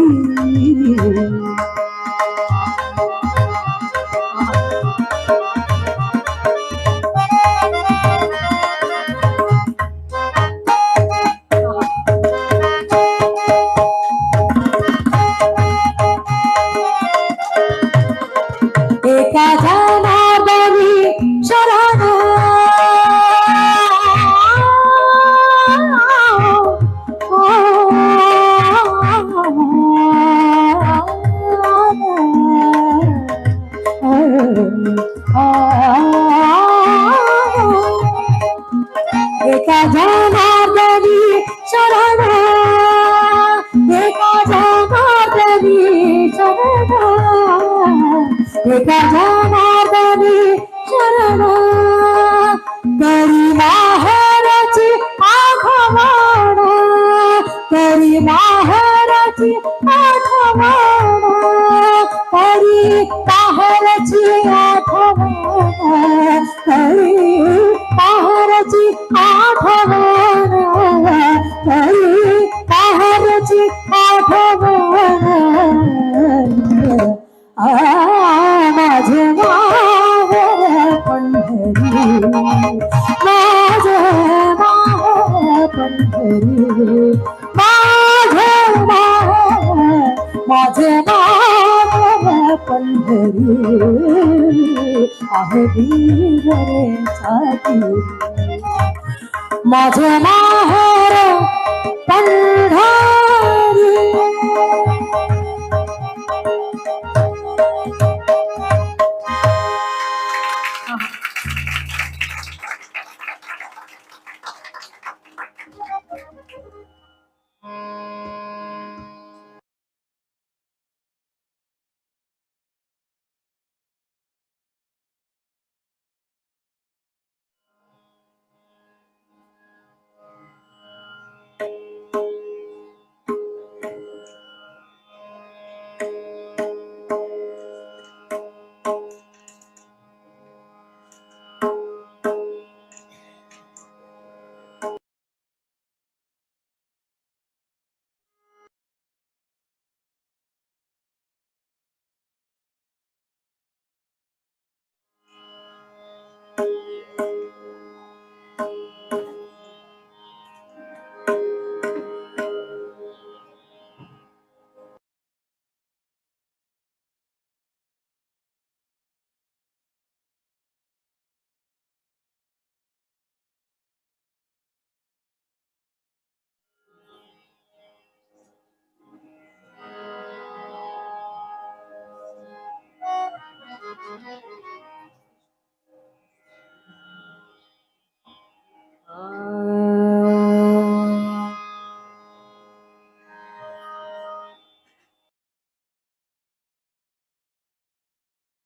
एका जनार्दनी शरण ಏಕ ಜನಾರ್ದನಿ ಶರಣ ಕರಿ ಮಹಾರಚಿ ಆಘವಾಣ ಕರಿ ಮಹಾರಚಿ ಆಘವಾಣ ಕರಿ ಮಹಾರಚಿ ಆಘವಾಣ ಕರಿ ಮಹಾರಚಿ ಆಘವಾಣ ಕರಿ ಮಹಾರಚಿ आठवण माझे माहेर पंढरी माझे माहेर पंढरी माझे माहेर पंढरी आहे वीर रे छाती माझे माहेर Pandhari.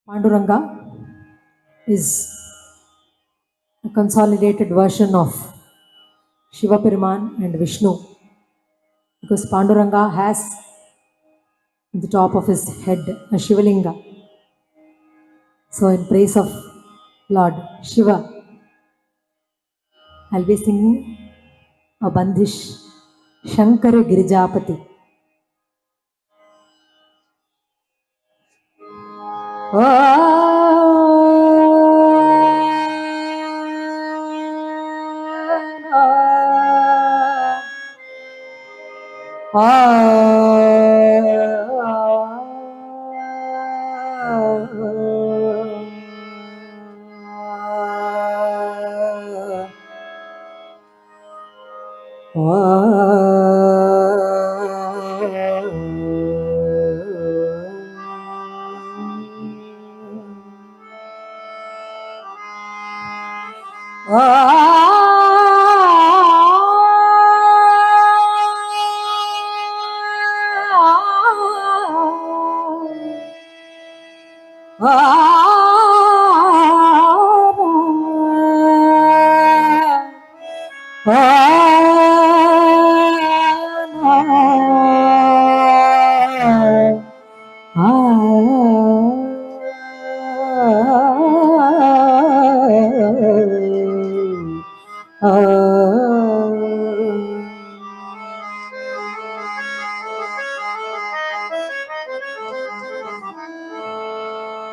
Panduranga is a consolidated version of Shiva Peruman and Vishnu, because Panduranga has at the top of his head a Shivalinga. So in praise of Lord Shiva, I'll be singing a Bandhish Shankara Girijapati.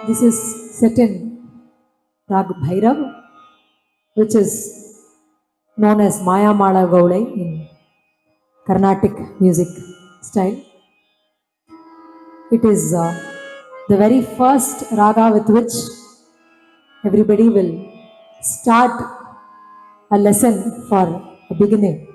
This is set in Rag Bhairav, which is known as Maya Mala Gaulai in Carnatic music style. It is the very first raga with which everybody will start a lesson for a beginning.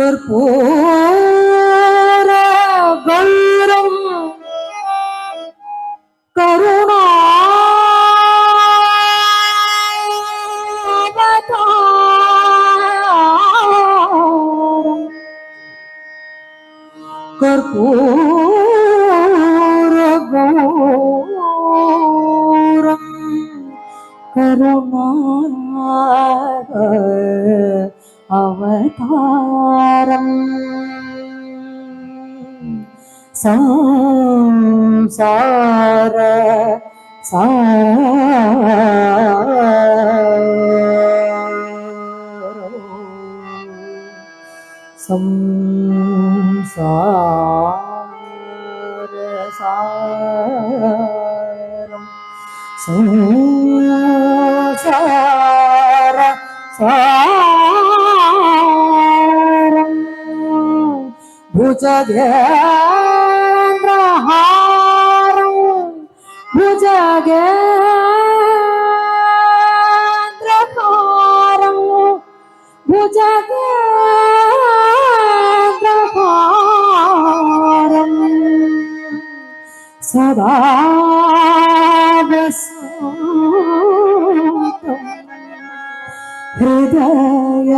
कर्पूर गौरम करुणावतारम कर्पूर गौरम करुणा अवतारम संसार संसार सारम संसार सारम भुजगेन्द्रहारं भुजगेन्द्रहारं भुजगेन्द्रहारं सदा वसन्तं हृदय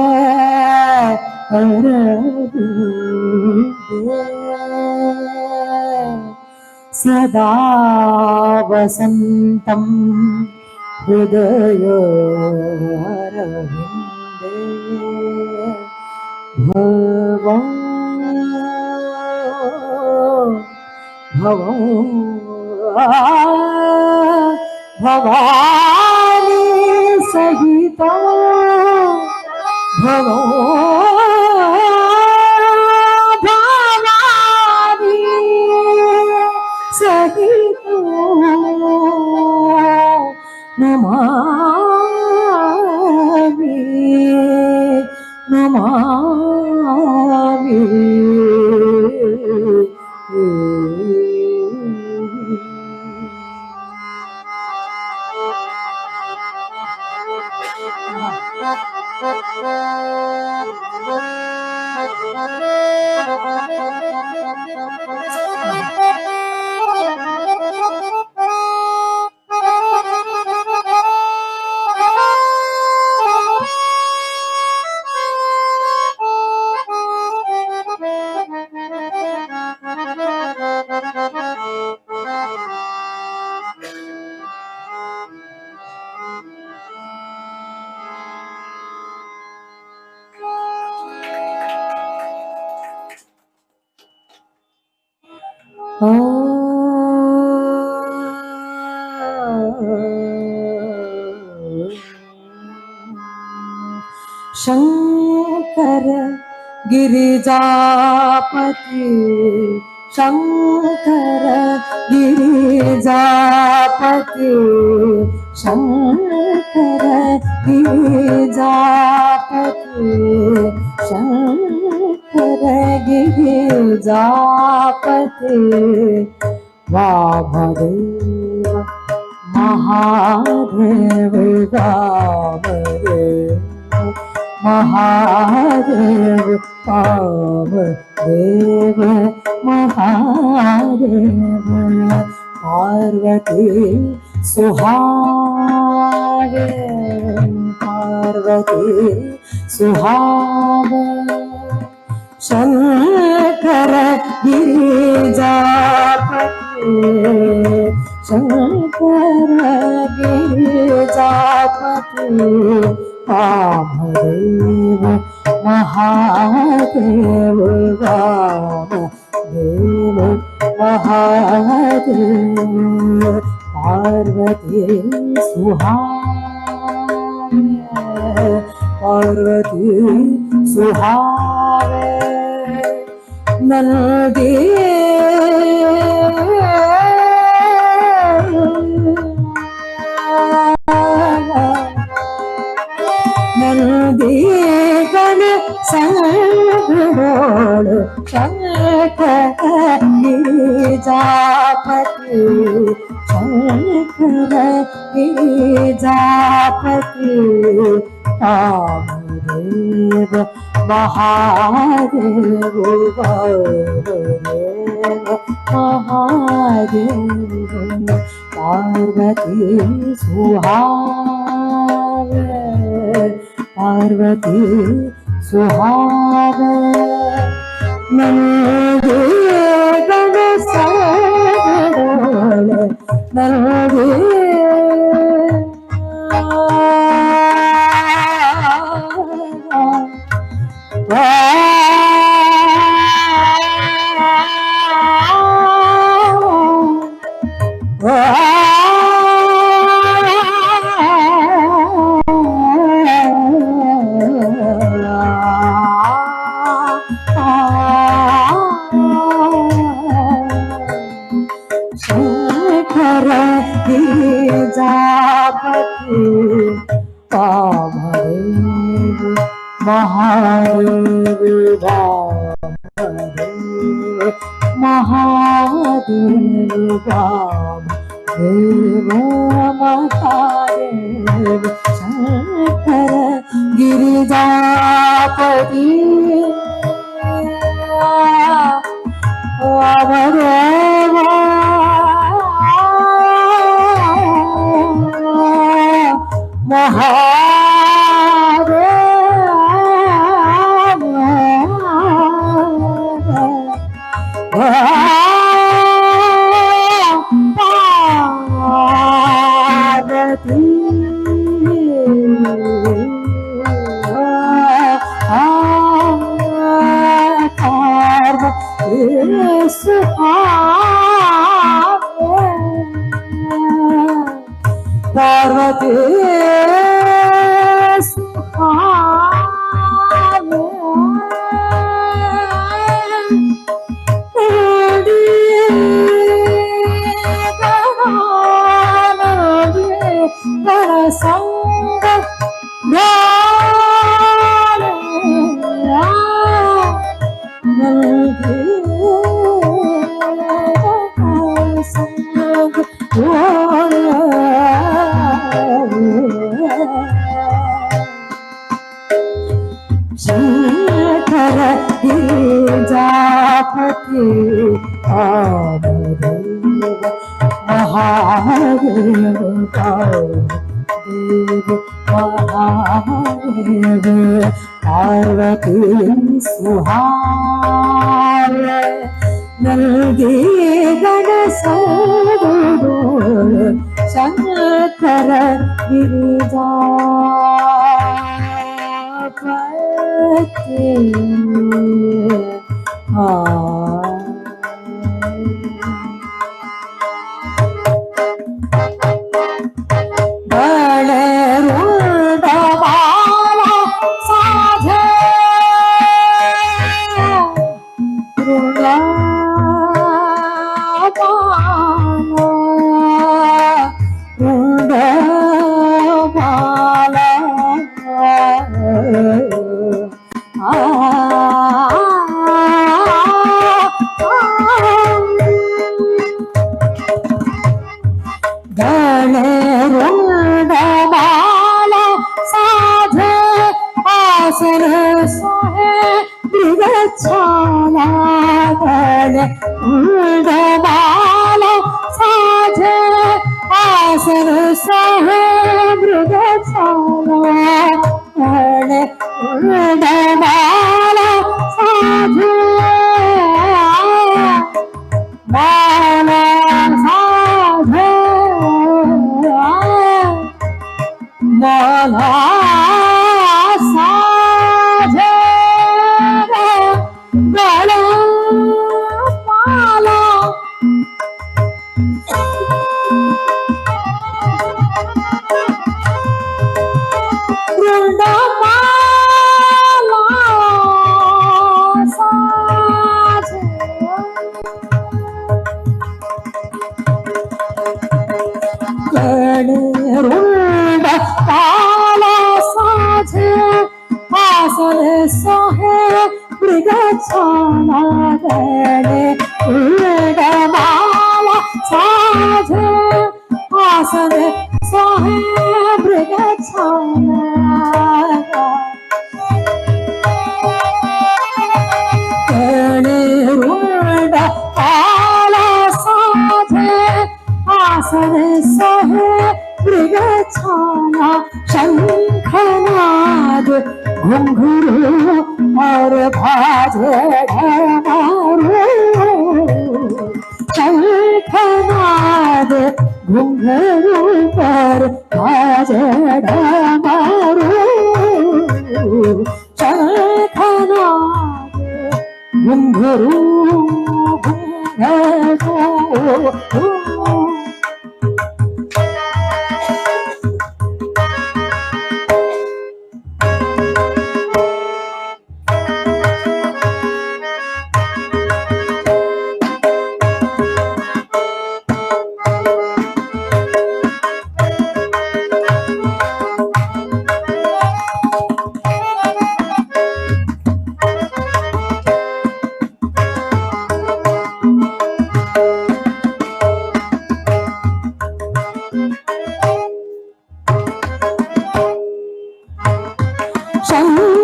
सदा वसन्तं हृदयारविन्दे भवं भवं भवानी सहिता भवानी सहितो नमामि नमामि शंकर गिरिजापति शंकर गिरिजापति शंकर गिरिजापति शंकर गिरिजापति वामदेव महादेव वामदेव महादेव वामदेव महादेव पार्वती सुहावे पार्वती सुहावे शंकर गिरिजापति शंकर गिरिजापति वामदेव महादेव वामदेव महादेव पार्वती सुहावे पार्वती सुहावे नंदी नंदीगण संगोल शंकर गिरिजापति शंकर गिरिजापति वामदेव महादेव वामदेव महादेव पार्वती सुहावे पार्वती सुहावे नंदी गणेश नंदी महादेव महादेव वामदेव महादेव शंकर गिरिजापति वामदेव पार्वती शंकर जापति महादेव देव महादेव पार्वती सुहाव नंदी गणेश शंकर गिरिजापति सहे मृगछाला शंखनाद घुंघरू और भाजे ढमारू शंखनाद घुंघरू और भाजे ढमारू शंखनाद घुंघरू घुंघरू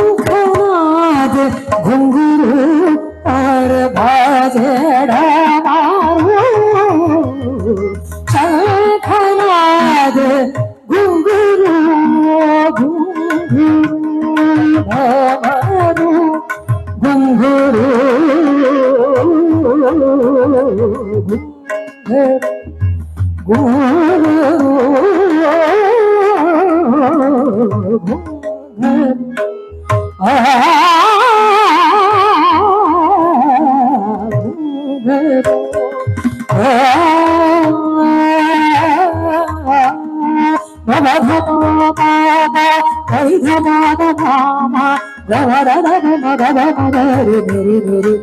शंखनाद घुंघरू और भाजे ढमारू शंखनाद घुंघरू घुंघरू ढमारू घुंघरू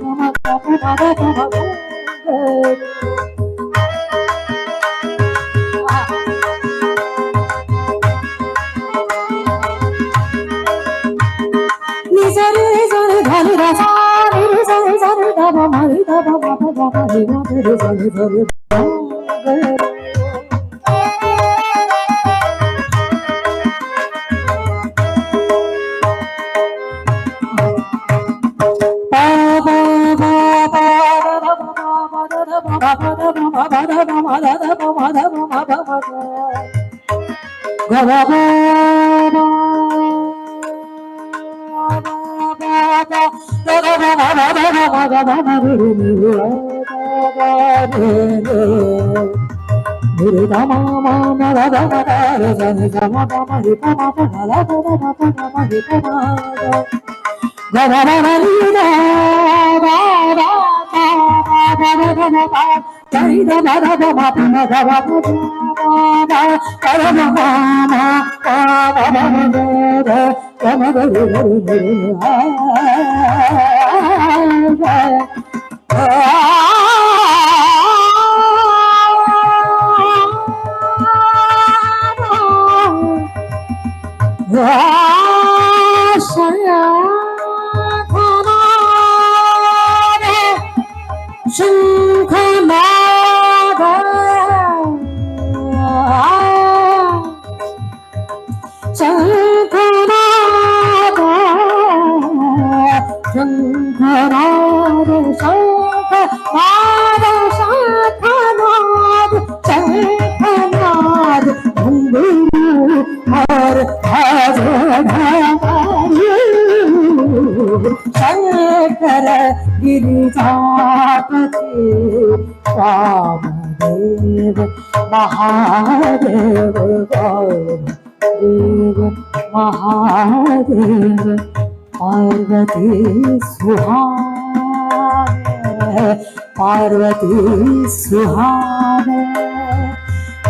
पार्वती सुहावे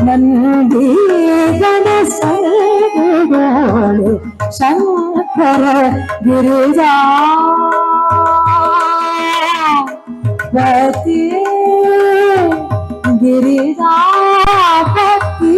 नंदी गणेश गोले शंकर गिरिजा पति गिरिजा पति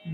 This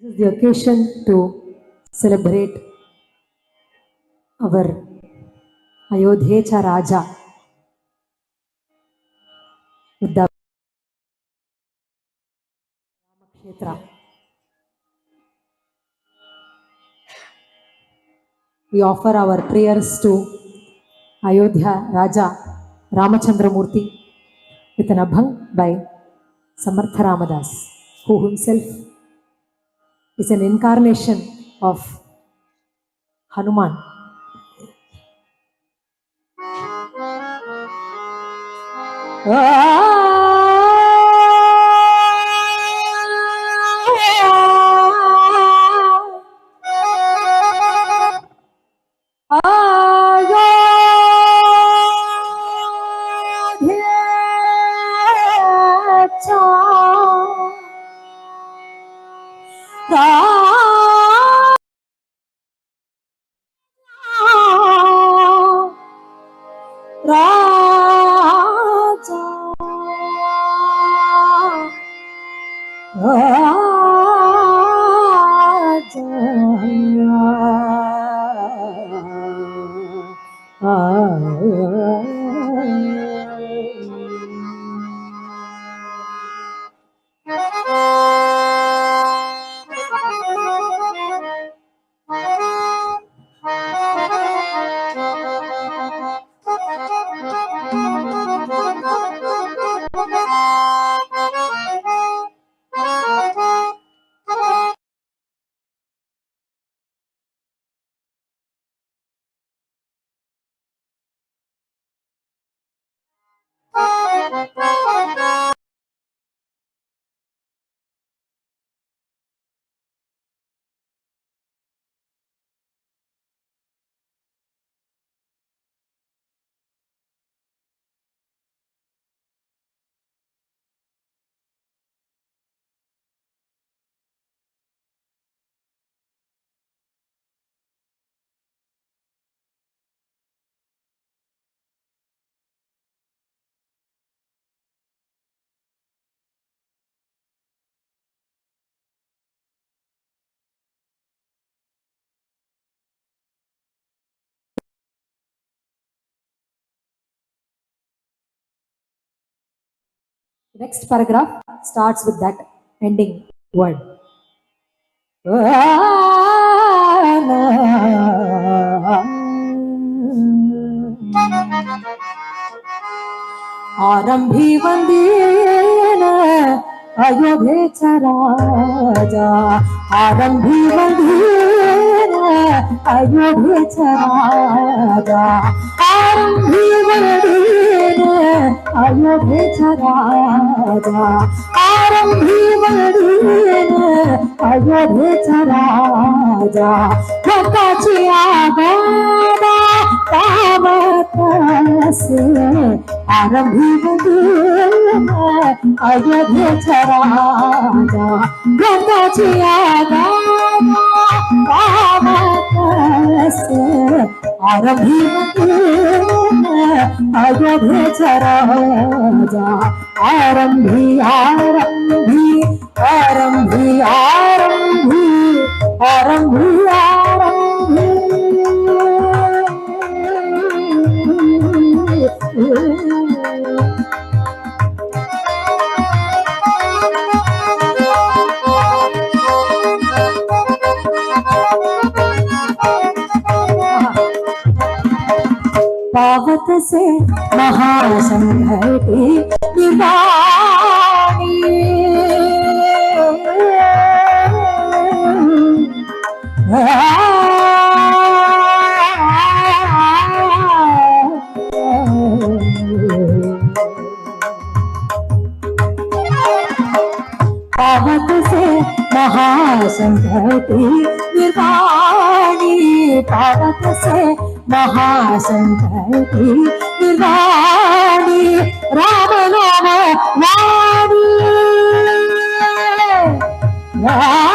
is the occasion to celebrate our Ayodhya Raja with the Kshetra. We offer our prayers to Ayodhya Raja Ramachandramurti with an abhang by Samartha Ramadas, who himself is an incarnation of Hanuman. The next paragraph starts with that ending word. आरंभी वंदीन अयोध्या राजा, आरंभी वंदीन अयोध्या राजा, आरंभी वंदीन अयोध्या राजा, आरंभी वंदीन अयोध्या राजा, भक्ताची आगादा पावतसे, आरंभी वंदीन अयोध्या राजा, भक्ताची आगादा पावतसे, आरंभी वंदीन अयोध्या राजा, आरंभी आरंभी आरंभी आरंभी आरंभी पावत से महासंघटी निवाणी, पावत से महासंकटी निर्वाणी, पावत से महासंकटी निर्वाणी, राम नाम वाणी, राम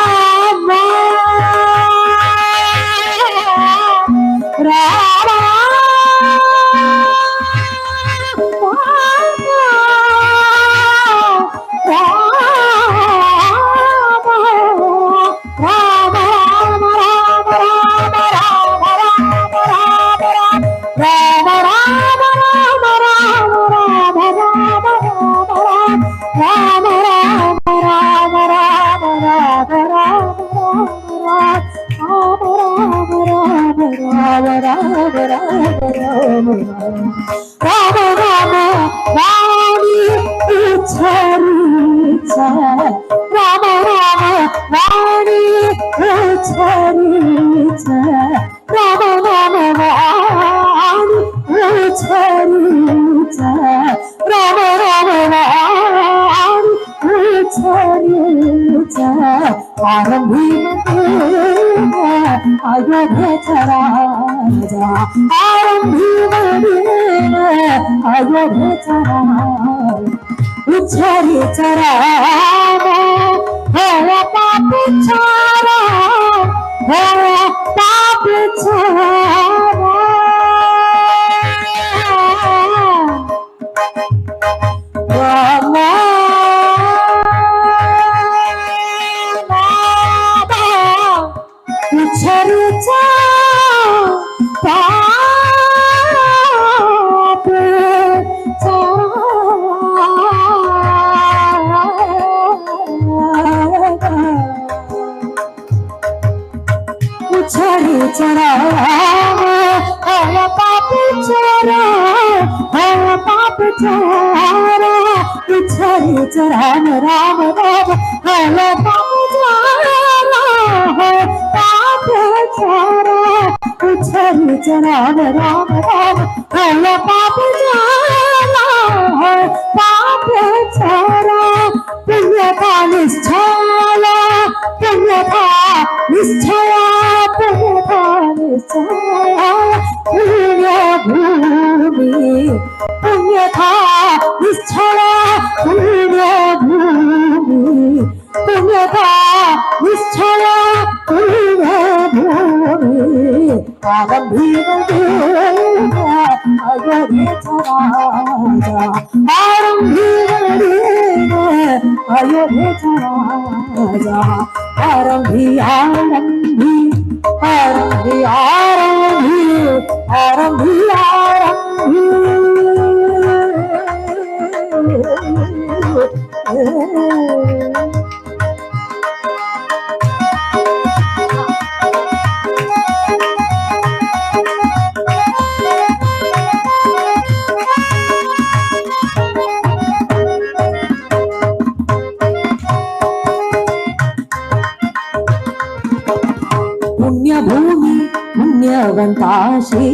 पुण्यभूमि पुण्यवंताशी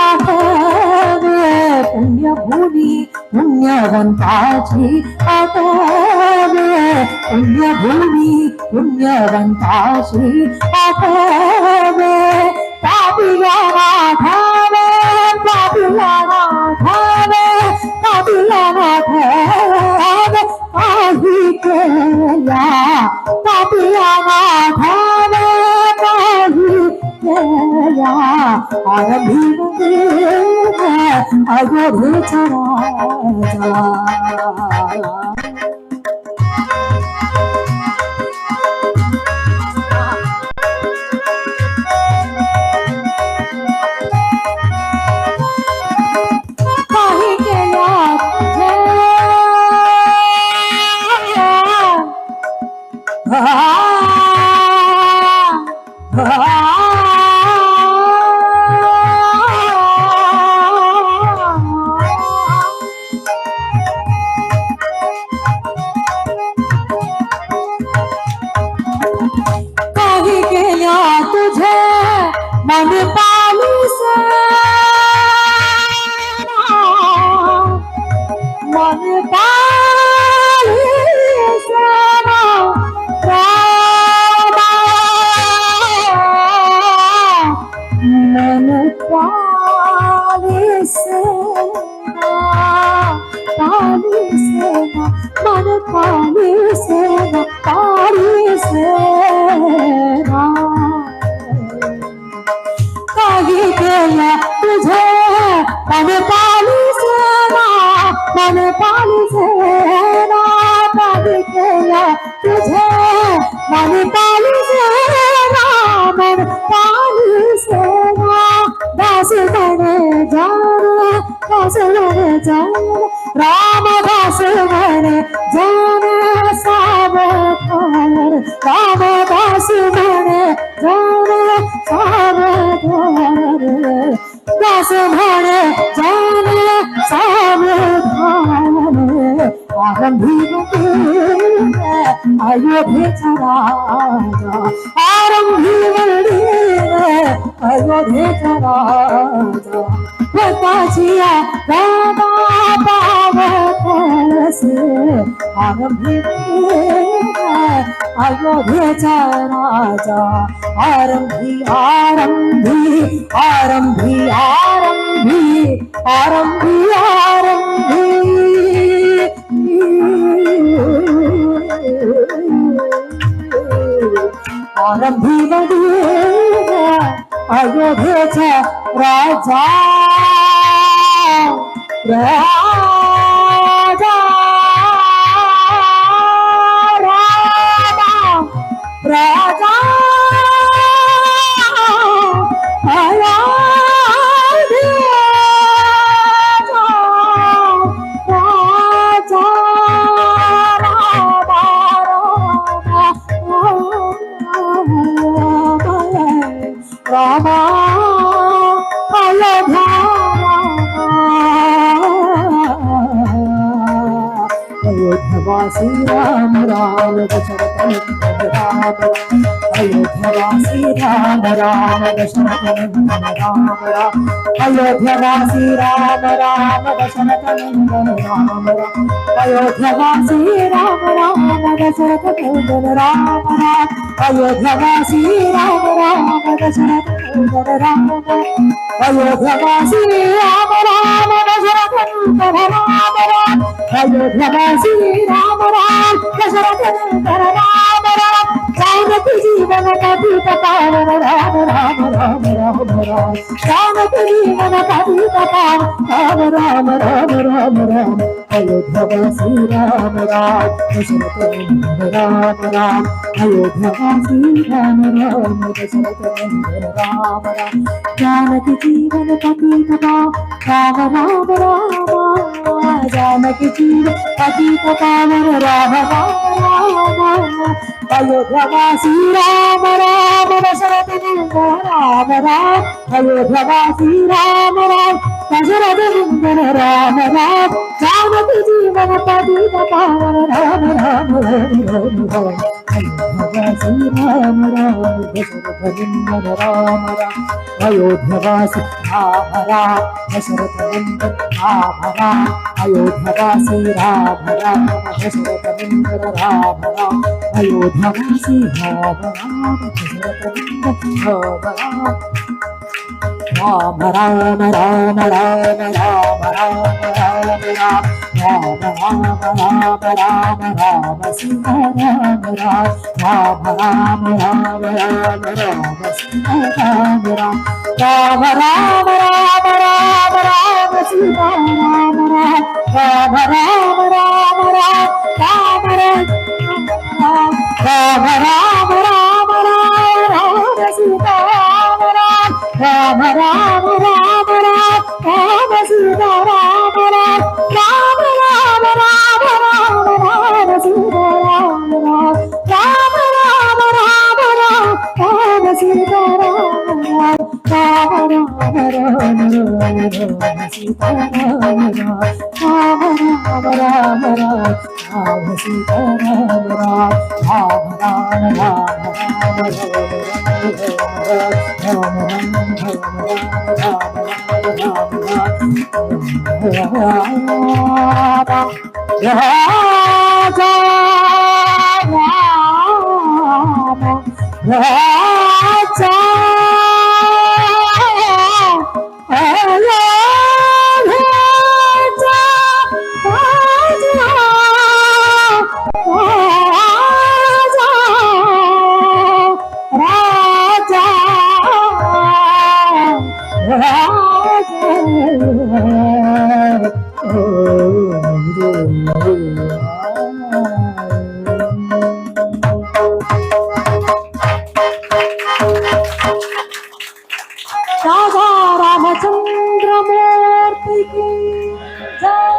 आठवे, पुण्यभूमि पुण्यवंताची आठवे, पुण्यभूमि पुण्यवंताशी आठवे, पापिला राधावे, पापिला राधावे, पापिला राधावे, काही केला पापिला राधावे, मन पाली सेना, पाली सेना, मन पाली सेना, पाली सेना। काही केला तुझे मन पाली सेना, मन पाली सेना, काही केला तुझे मन पाली सेना, मन पाली सेना। दास बने जाने, दास बने जाने, राम दास बने जाने सावधान, राम दास बने जाने सावधान, दास बने जाने सावधान। आरंभी अयोध्येचा राजा, आरंभी अयोध्येचा राजा, स्वतःचिया दादा पावतसे, आरंभी अयोध्येचा राजा, आरंभी आरंभी आरंभी आरंभी आरंभी आरंभी आरंभी अयोध्येचा राजा, राजा राजा रामा अयोध्या अयोध्यवासी राम राम दशरथ राम, अयोध्यवासी राम राम दशरथ राम राम, अयोध्यवासी राम राम दशरथ राम राम, अयोध्यवासी राम राम दशरथ राम राम, अयोध्यवासी राम राम दशरथ राम राम, अयोध्यवासी राम राम दशरथ राम राम, अयोध्यवासी राम राम दशरथ राम राम, जानकी जीवन कथित पावन राम राम राम राम राम, जानकी जीवन कथित पावन राम राम राम राम, अयोध्यवासी राम राम दशरथ राम राम, अयोध्यवासी राम राम दशरथ राम राम, जानकी जीवन कथित पावन राम राम, जानकी जीवन कथित पावन राम राम, अयोध्यवासी राम राम दशरथ राम राम, अयोध्यवासी राम राम दशरथ राम राम, जानकी जीवन कथित पावन राम राम राम राम, अयोध्यवासी राम राम दशरथ राम राम, अयोध्यवासी राम राम दशरथ राम राम, अयोध्यवासी राम राम दशरथ राम राम, अयोध्यवासी राम राम दशरथ राम राम, राम राम राम राम राम राम राम राम राम राम राम सीता राम राम, राम राम राम राम राम सीता राम राम, राम राम राम राम राम सीता राम राम, राम राम राम राम राम राम राम राम राम सीता राम राम, राम राम राम राम सीता राम राम, राम राम राम राम सीता राम राम, राम राम राम राम सीता राम राम, राम राम राम राम सीता राम राम, राम राम राम राम सीता राम राम, राम राम राम राजा राधा रामचंद्र मूर्ति की जय।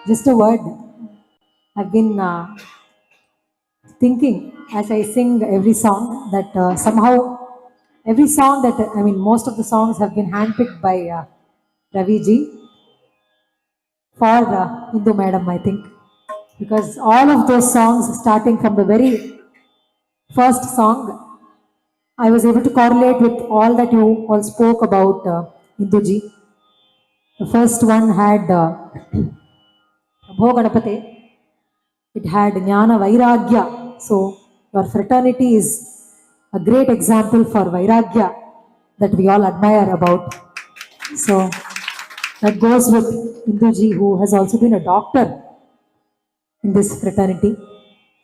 Just a word. I've been thinking as I sing every song that somehow every song that I mean, most of the songs have been handpicked by Ravi ji for Indhu Madam, I think, because all of those songs, starting from the very first song, I was able to correlate with all that you all spoke about Indhu ji. The first one had Bho Ganapate. It had Jnana Vairagya. So your fraternity is a great example for Vairagya that we all admire about. So that goes with Induji, who has also been a doctor in this fraternity.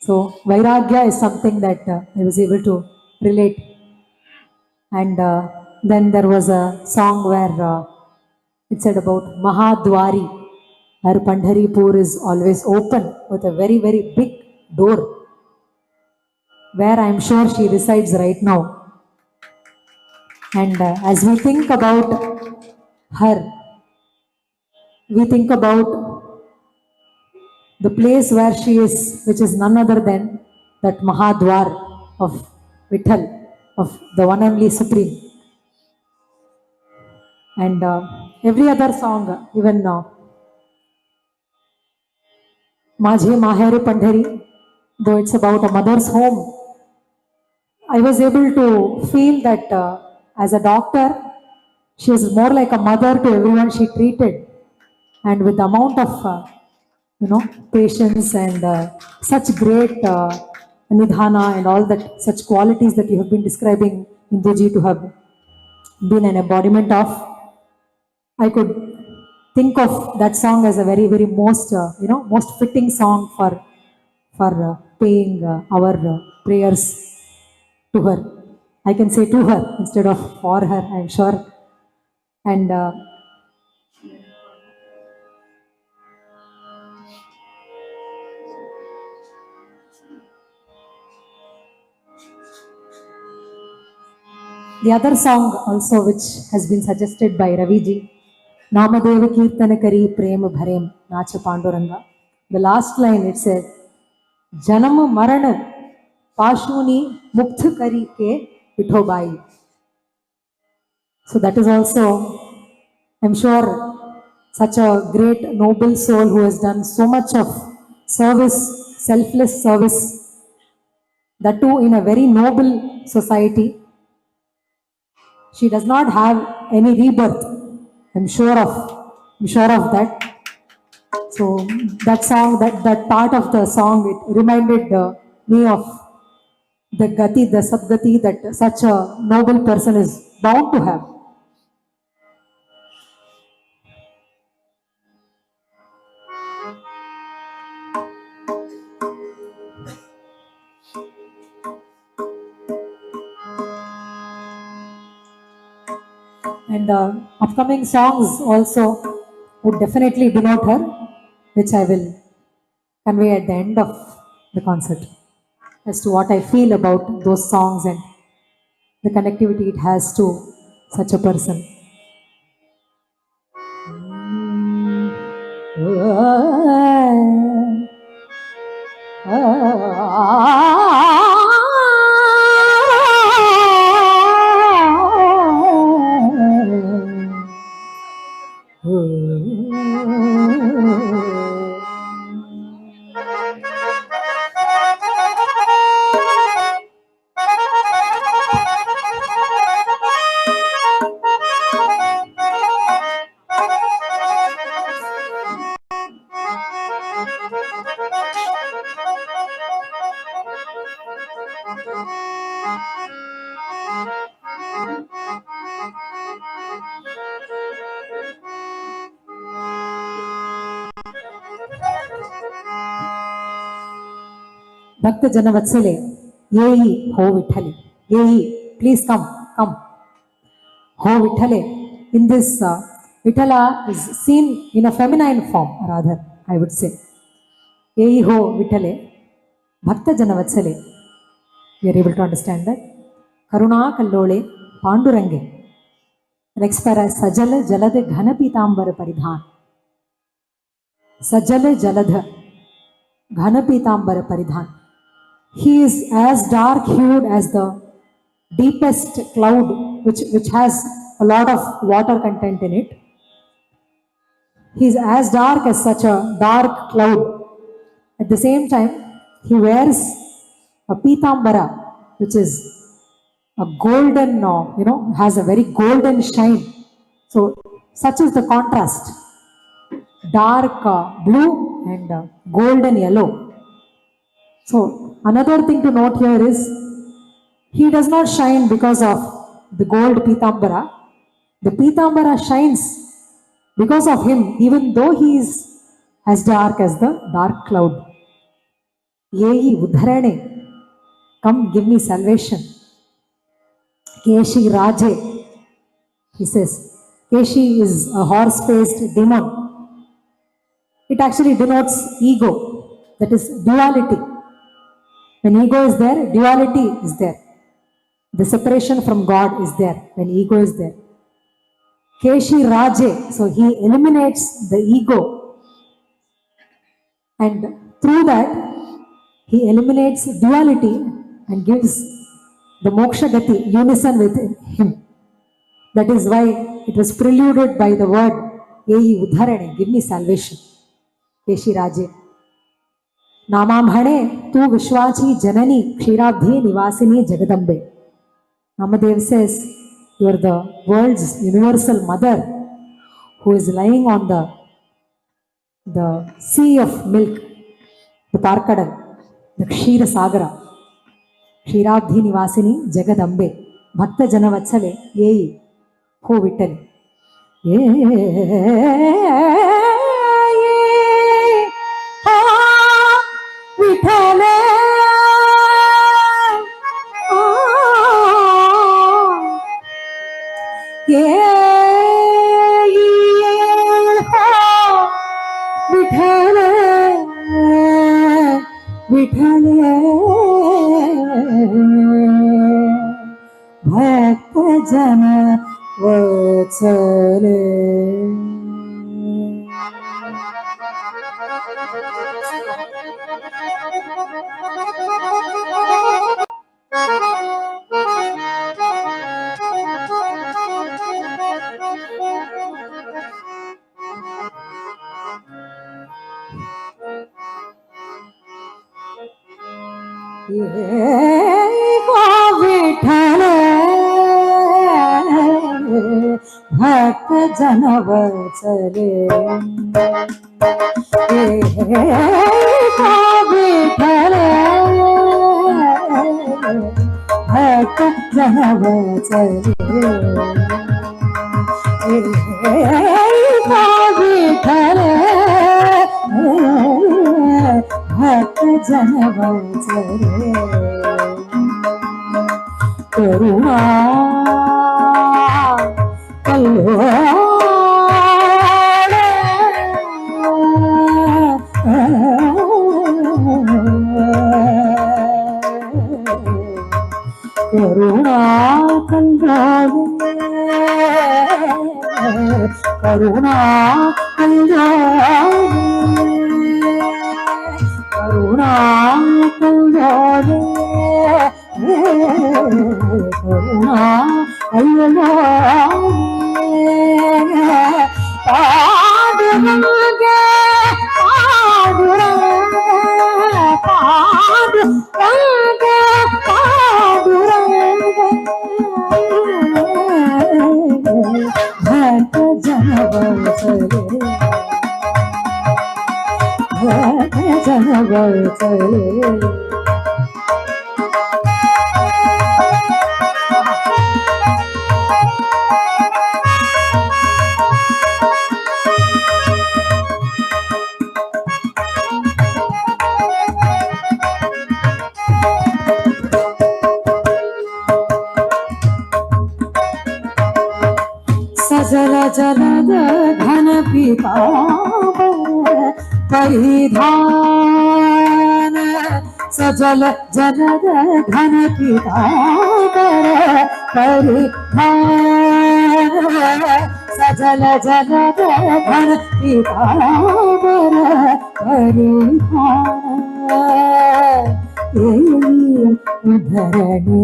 So Vairagya is something that I was able to relate. And then there was a song where it said about Mahadwari. Her Pandharipur is always open with a very, very big door where I'm sure she resides right now. And as we think about her, we think about the place where she is, which is none other than that Mahadwar of Vithal, of the one only Supreme. And every other song, even Majhe Mahere Pandhari, though it's about a mother's home, I was able to feel that as a doctor, she was more like a mother to everyone she treated, and with the amount of patience and such great nidhana and all that such qualities that you have been describing Induji to have been an embodiment of, I could think of that song as a very, very most most fitting song for paying our prayers to her. I can say to her instead of for her, I'm sure. And the other song also, which has been suggested by Raviji, Namadeva Kirtanakari Prem Bharem Nacha Panduranga. The last line it says, Janam Marana Pashuni Mukth Kari Ke Vithobai. So that is also, I'm sure, such a great noble soul who has done so much of service, selfless service, that too in a very noble society. She does not have any rebirth. I'm sure of that. So that song, that part of the song, it reminded me of the gati, the sadgati that such a noble person is bound to have. And upcoming songs also would definitely denote her, which I will convey at the end of the concert as to what I feel about those songs and the connectivity it has to such a person. Bhakta Janavatsale, Yehi Ho Vitthale. Yehi, please come, come. Ho Vitthale. In this, Vitthala is seen in a feminine form, rather, I would say. Yehi Ho Vitthale, Bhakta Janavatsale. We are able to understand that. Karuna Kallole Pandurange. Next para Sajala Jalade Ghanapitambar Paridhan. Sajala Jaladha Ghanapitambar Paridhan. He is as dark hued as the deepest cloud which has a lot of water content in it. He is as dark as such a dark cloud. At the same time, he wears a pitambara, which is a golden, has a very golden shine. So, such is the contrast. Dark blue and golden yellow. So, another thing to note here is, he does not shine because of the gold pitambara. The pitambara shines because of him, even though he is as dark as the dark cloud. Yehi udharane, come give me salvation. Keshi Raje, he says. Keshi is a horse-faced demon. It actually denotes ego, that is duality. When ego is there, duality is there. The separation from God is there when ego is there. Keshi Raje, so he eliminates the ego, and through that he eliminates duality and gives the moksha gati, unison with him. That is why it was preluded by the word Yehi Udharane, give me salvation. Keshi Raje. Namamhane tu Vishwachi Janani Kshirabdhi Nivasini Jagadambe. Namadev says, you are the world's universal mother who is lying on the sea of milk, the Parkadal, the Kshira Sagara. Kshirabdhi Nivasini Jagadambe. Bhakta Janavatsale, Yehi Ho Vitthale. Vitthale. Vitthale, Bhakta Jana Vatsale. Vitthale, Bhakta Jana Vatsale. Vitthale, Bhakta Jana Vatsale. Vitthale, Bhakta Jana Vatsale. Karuna Kallole Karuna Kallole Karuna Kallole Karuna Kallole Karuna Kallole Paduranga Paduranga Paduranga Bhakta Jana Vatsale. Bhakta Jana Vatsale. जलद घन पीतांबर परिधान सजल जलद घन पीतांबर परिधान सजल जलद घन पीतांबर परिधान उधरणी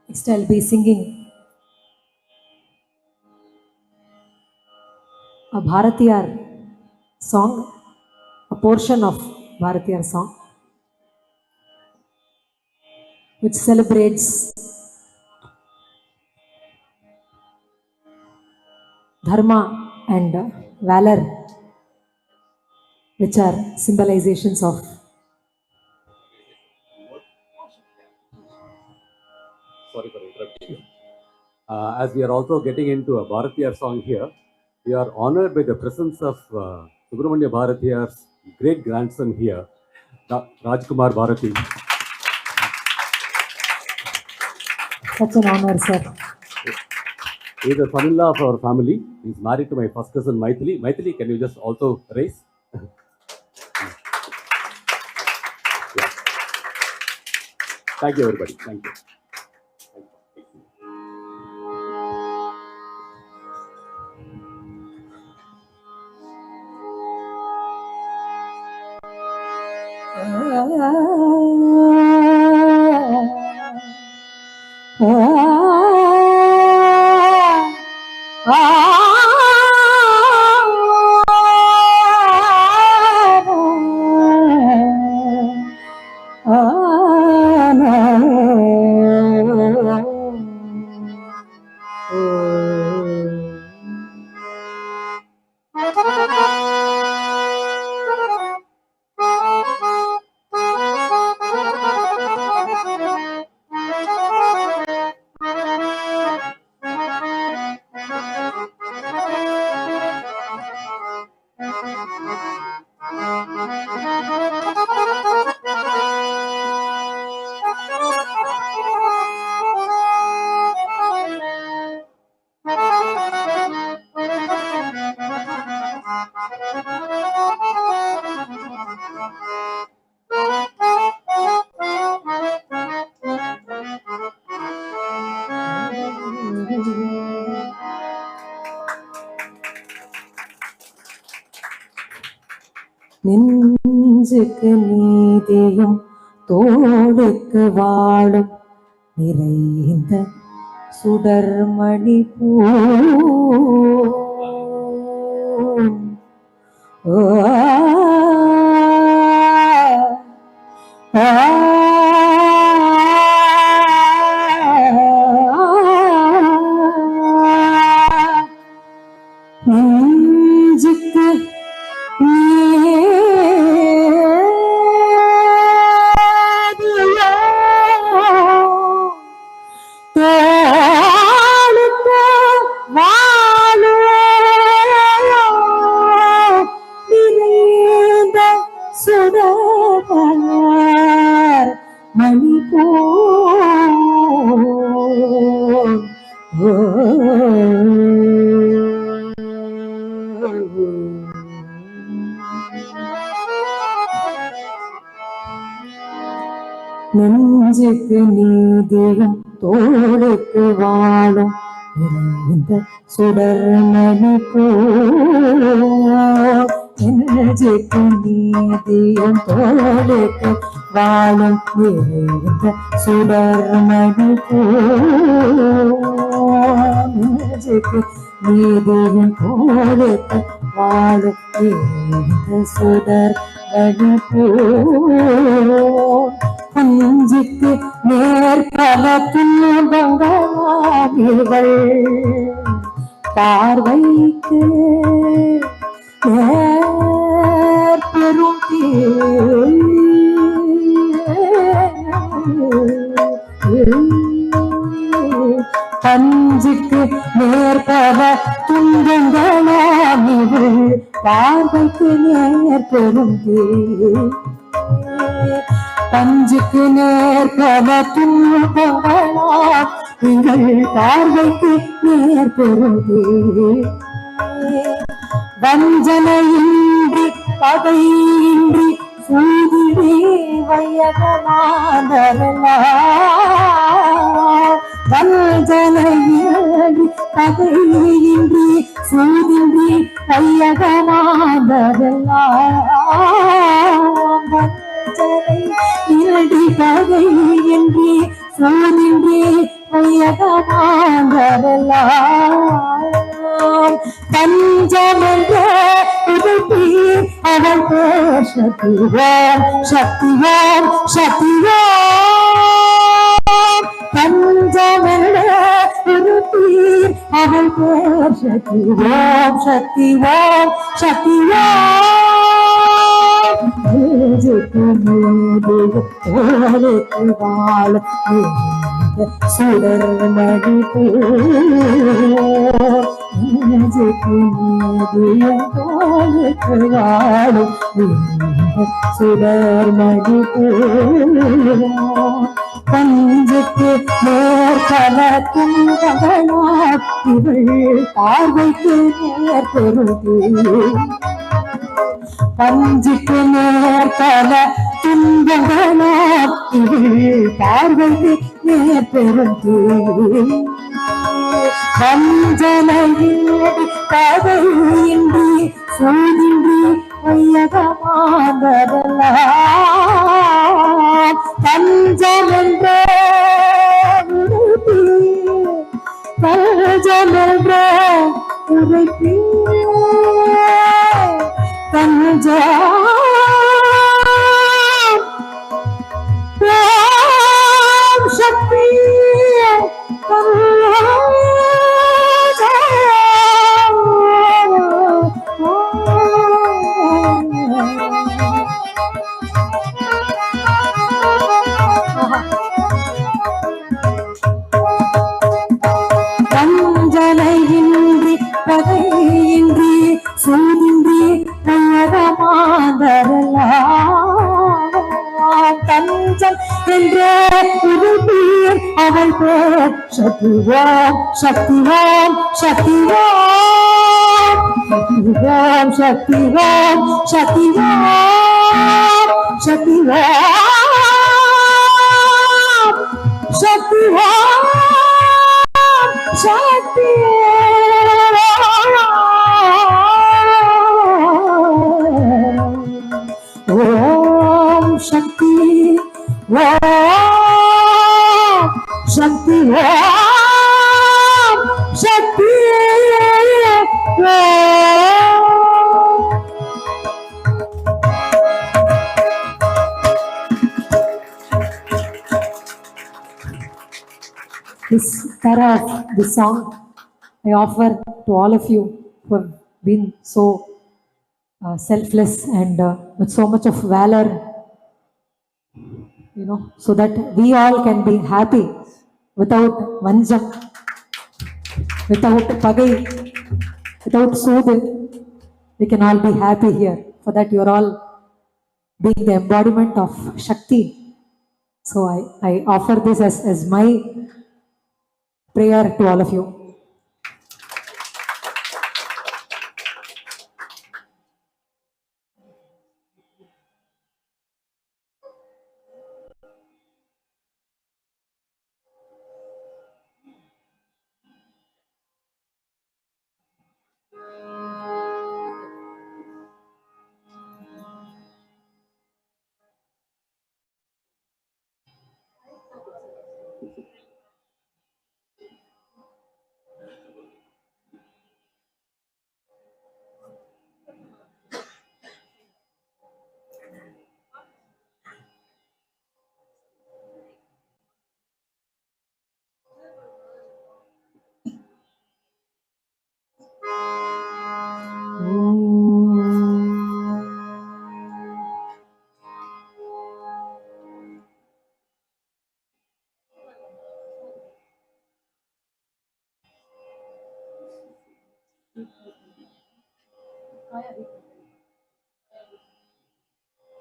Next, I'll be singing a Bharatiyar song, a portion of Bharatiyar song, which celebrates dharma and valor, which are symbolizations of Sorry for interrupting you. As we are also getting into a Bharatiyar song here, we are honored by the presence of Subramanya Bharatiyar's great grandson here, Rajkumar Bharati. such an honor, sir. He is the son-in-law of our family. He is married to my first cousin Maithili. Maithili, can you just also raise? Yeah. Thank you, everybody. Thank you. நெஞ்சுக்கு நீதியும் தோளுக்கு வாழும் நிறைந்த சுடர்மணி பூ நெஞ்சுக்கு நெஞ்சுக்கு நீதியும் தோளுக்கு வாழும் நிறைந்த சுடர்மணி பூ நெஞ்சுக்கு நீதியும் தோளுக்கு வாழும் நிறைந்த சுடர்மணி பூ நெஞ்சுக்கு நீதியும் தோளுக்கு வாழும் நிறைந்த சுடர்மணி பூ குஞ்சுக்கு நேர்பல துன்பங்களாம் இவள் பார்வைக்கு நேர் பெரும் பஞ்சுக்கு நேர்பல துன்பங்களாம் இவள் பார்வைக்கு நேர் பெரும் பஞ்சுக்கு நேர்பல துன்பங்களாம் இவள் பார்வைக்கு நேர் பெரும் வஞ்சனையின்றி பகையின்றி சூதிலே வையகமானவளாம் வஞ்சனையின்றி பகையின்றி சூதின்றி வையகமானவளாம் வஞ்சனை இன்றி பகையின்றி சூதின்றி வையகமானவளாம் பஞ்சமென்ற உதவி அவள் பேர் சக்திவான் சக்திவான் சக்திவான் பஞ்சமென்ற உதவி அவள் பேர் சக்திவான் சக்திவான் சக்திவான் வாழ சுடர் மடி வாழும் சுடர் மடி பஞ்சுக்கு நேர்கல துன்பங்களாம் இவள் பார்வைக்கு நேர் பொருது பஞ்சுக்கு நேர்கல துன்பங்களாம் இவள் பார்வைக்கு நேர் பொருது வஞ்சனையின்றி பகையின்றி சூதின்றி வையகமானவளாம் பஞ்சமென்ற உரைப்பி பஞ்சமென்ற உரைப்பி பஞ்சம் சக்தி வஞ்சனையின்றி பகையின்றி சூதின்றி பயகமாந்தரலாம் தஞ்சம் என்ற உறுதியில் அவள் பேர் சக்திவான் சக்திவான் சக்திவான் சக்திவான் சக்திவான் சக்திவான் சக்திவான் ஓம் சக்தி ஓம் சக்தி ஓம் சக்தி This para of this song I offer to all of you who have been so selfless and with so much of valor, so that we all can be happy without vanjam, without pagai, without soodhu. We can all be happy here. For that, you are all being the embodiment of Shakti. So I offer this as my prayer to all of you.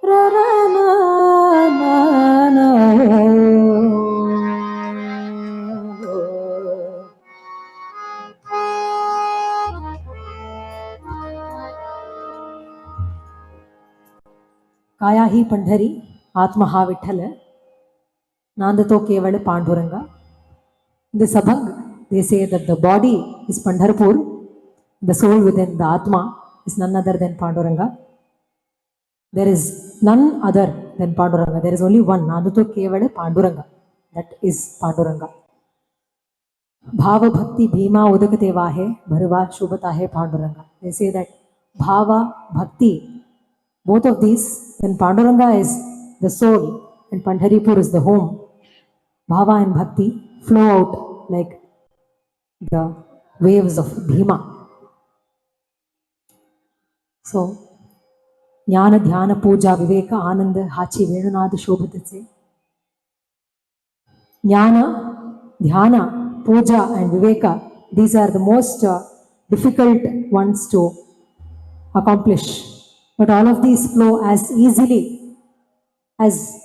Ra ra na na na. काया ही पंढरी आत्मा हा विठ्ठल नांद तो केवळ Panduranga. In this abhang, they say that the body is Pandharpur, the soul within the Atma is none other than Panduranga. There is none other than Panduranga. There is only one, Naduto Kevada Panduranga. That is Panduranga. Bhava Bhakti Bhima Udakate Vahe, Bharva Shubhatahe Panduranga. They say that Bhava Bhakti, both of these, when Panduranga is the soul and Pandharipur is the home, Bhava and Bhakti flow out like the waves of Bhima. So, Jnana, Dhyana, Puja, Viveka, Ananda, Hachi, Venunada, Shobhatase. Jnana, Dhyana, Puja and Viveka, these are the most difficult ones to accomplish. But all of these flow as easily, as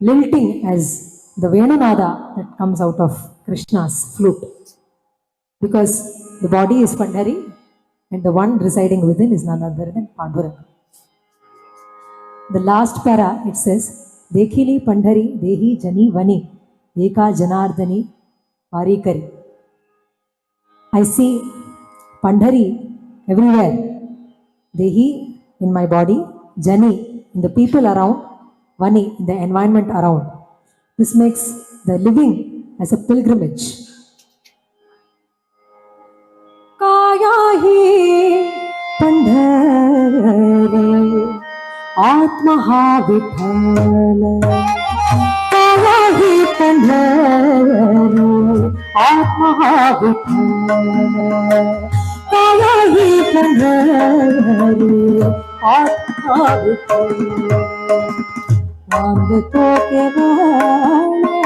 lilting as the Venunada that comes out of Krishna's flute. Because the body is Pandhari and the one residing within is none other than Panduranga. The last para, it says, Dekhili Pandhari Dehi Jani Vani Eka Janardani Varikari. I see Pandhari everywhere. Dehi in my body, Jani in the people around, Vani in the environment around. This makes the living as a pilgrimage. Kaya hi Pandhari Atma ha Vithala. Kaya hi Pandhari Atma ha Vithala. Kaya hi Pandhari Atma ha Vithala. Nand to kevana,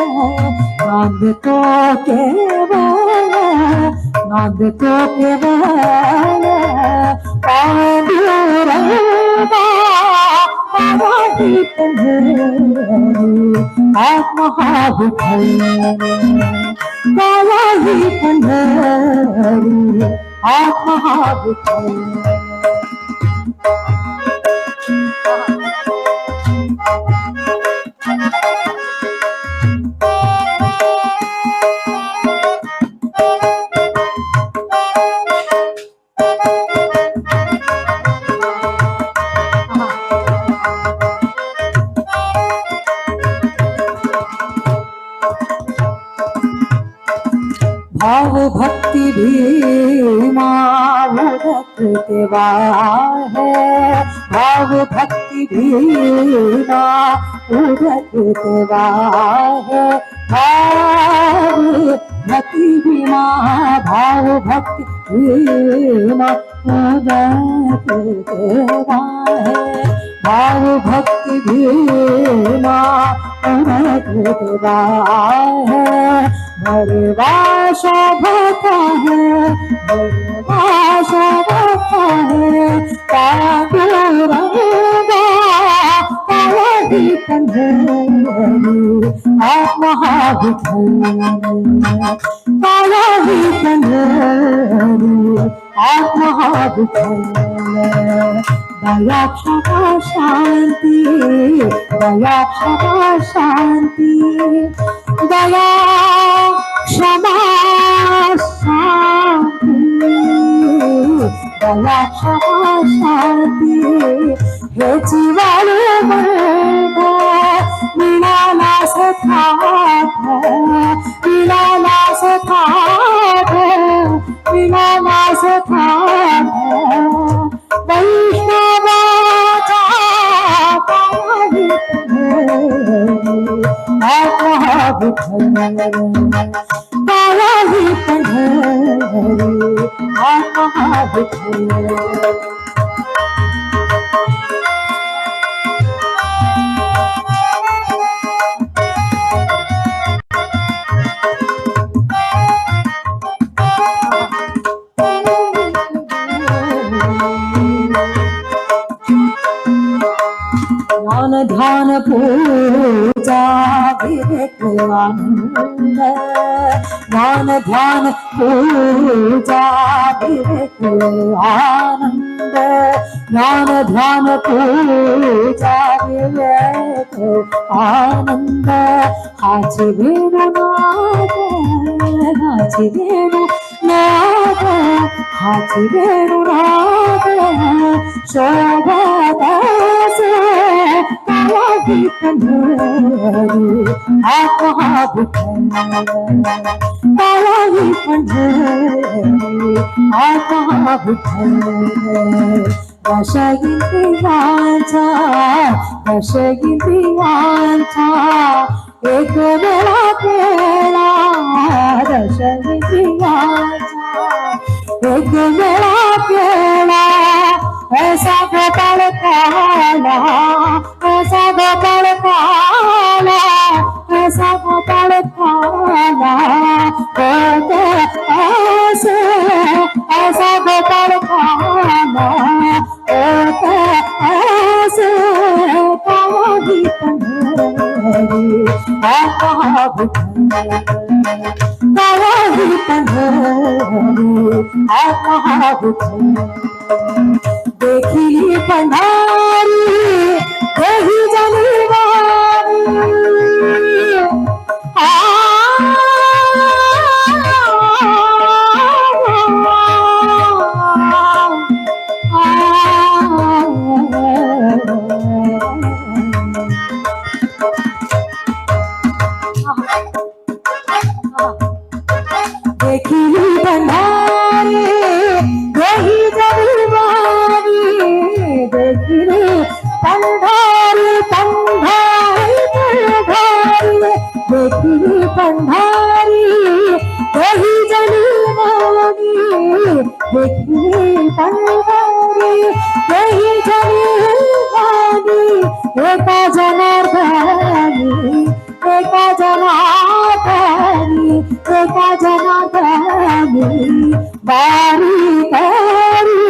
Nand to kevana, Nand to kevana, Panduranga, Pandhari Pandhari, Atma ha Vithala. Pandhari Pandhari, Atma ha Vithala. भाव भक्ति भीमा उदकते वाहे, भाव भक्ति भीमा उदकते वाहे, भाव भक्ति भीमा, भाव भक्ति भीमा उदकते वाहे, भाव भक्ति भीमा उदकते वाहे। भरवा शोभता है, भरवा शोभता है, पांडुरंगा काली पंढरी आत्मा हा विठ्ठल, काली पंढरी आत्मा हा विठ्ठल। दया क्षमा शांति, दया क्षमा शांति, दया क्षमा शांति, दया क्षमा शांति। हे जीवाणु मरदा विनाश थाट, विनाश थाट, विनाश थाट। वैष्णवाचा काली पंढरी आत्मा हा विठ्ठल, काली पंढरी आत्मा हा विठ्ठल। विवेक आनंद ज्ञान ध्यान पूजा विवेक आनंद ज्ञान ध्यान पूजा विवेक आनंद हाची वेणु नाद हाची वेणु नाद शोभादास कालागी पंढरी आत्मा विठ्ठल कालागी पंढरी आत्मा विठ्ठल दशगिरीवांचा एक वेळा केला दशगिरीवांचा एक वेळा केला ऐसा गोपाळ काला ऐसा गोपाळ काला ऐसा गोपाळ काला होते ऐसे ऐसा गोपाळ काला होते ऐसे काली पंढरी आत्मा विठ्ठल काली पंढरी आत्मा विठ्ठल देखिली पंढरी देही जनीवारी देखिली पंढरी देही जनीवारी देखिली पंढरी पंढरी देखिली पंढरी देही जनीवारी देखिली पंढरी देही जनीवारी एका जनार्दनी एका जनार्दनी एका जनार्दनी बारी बारी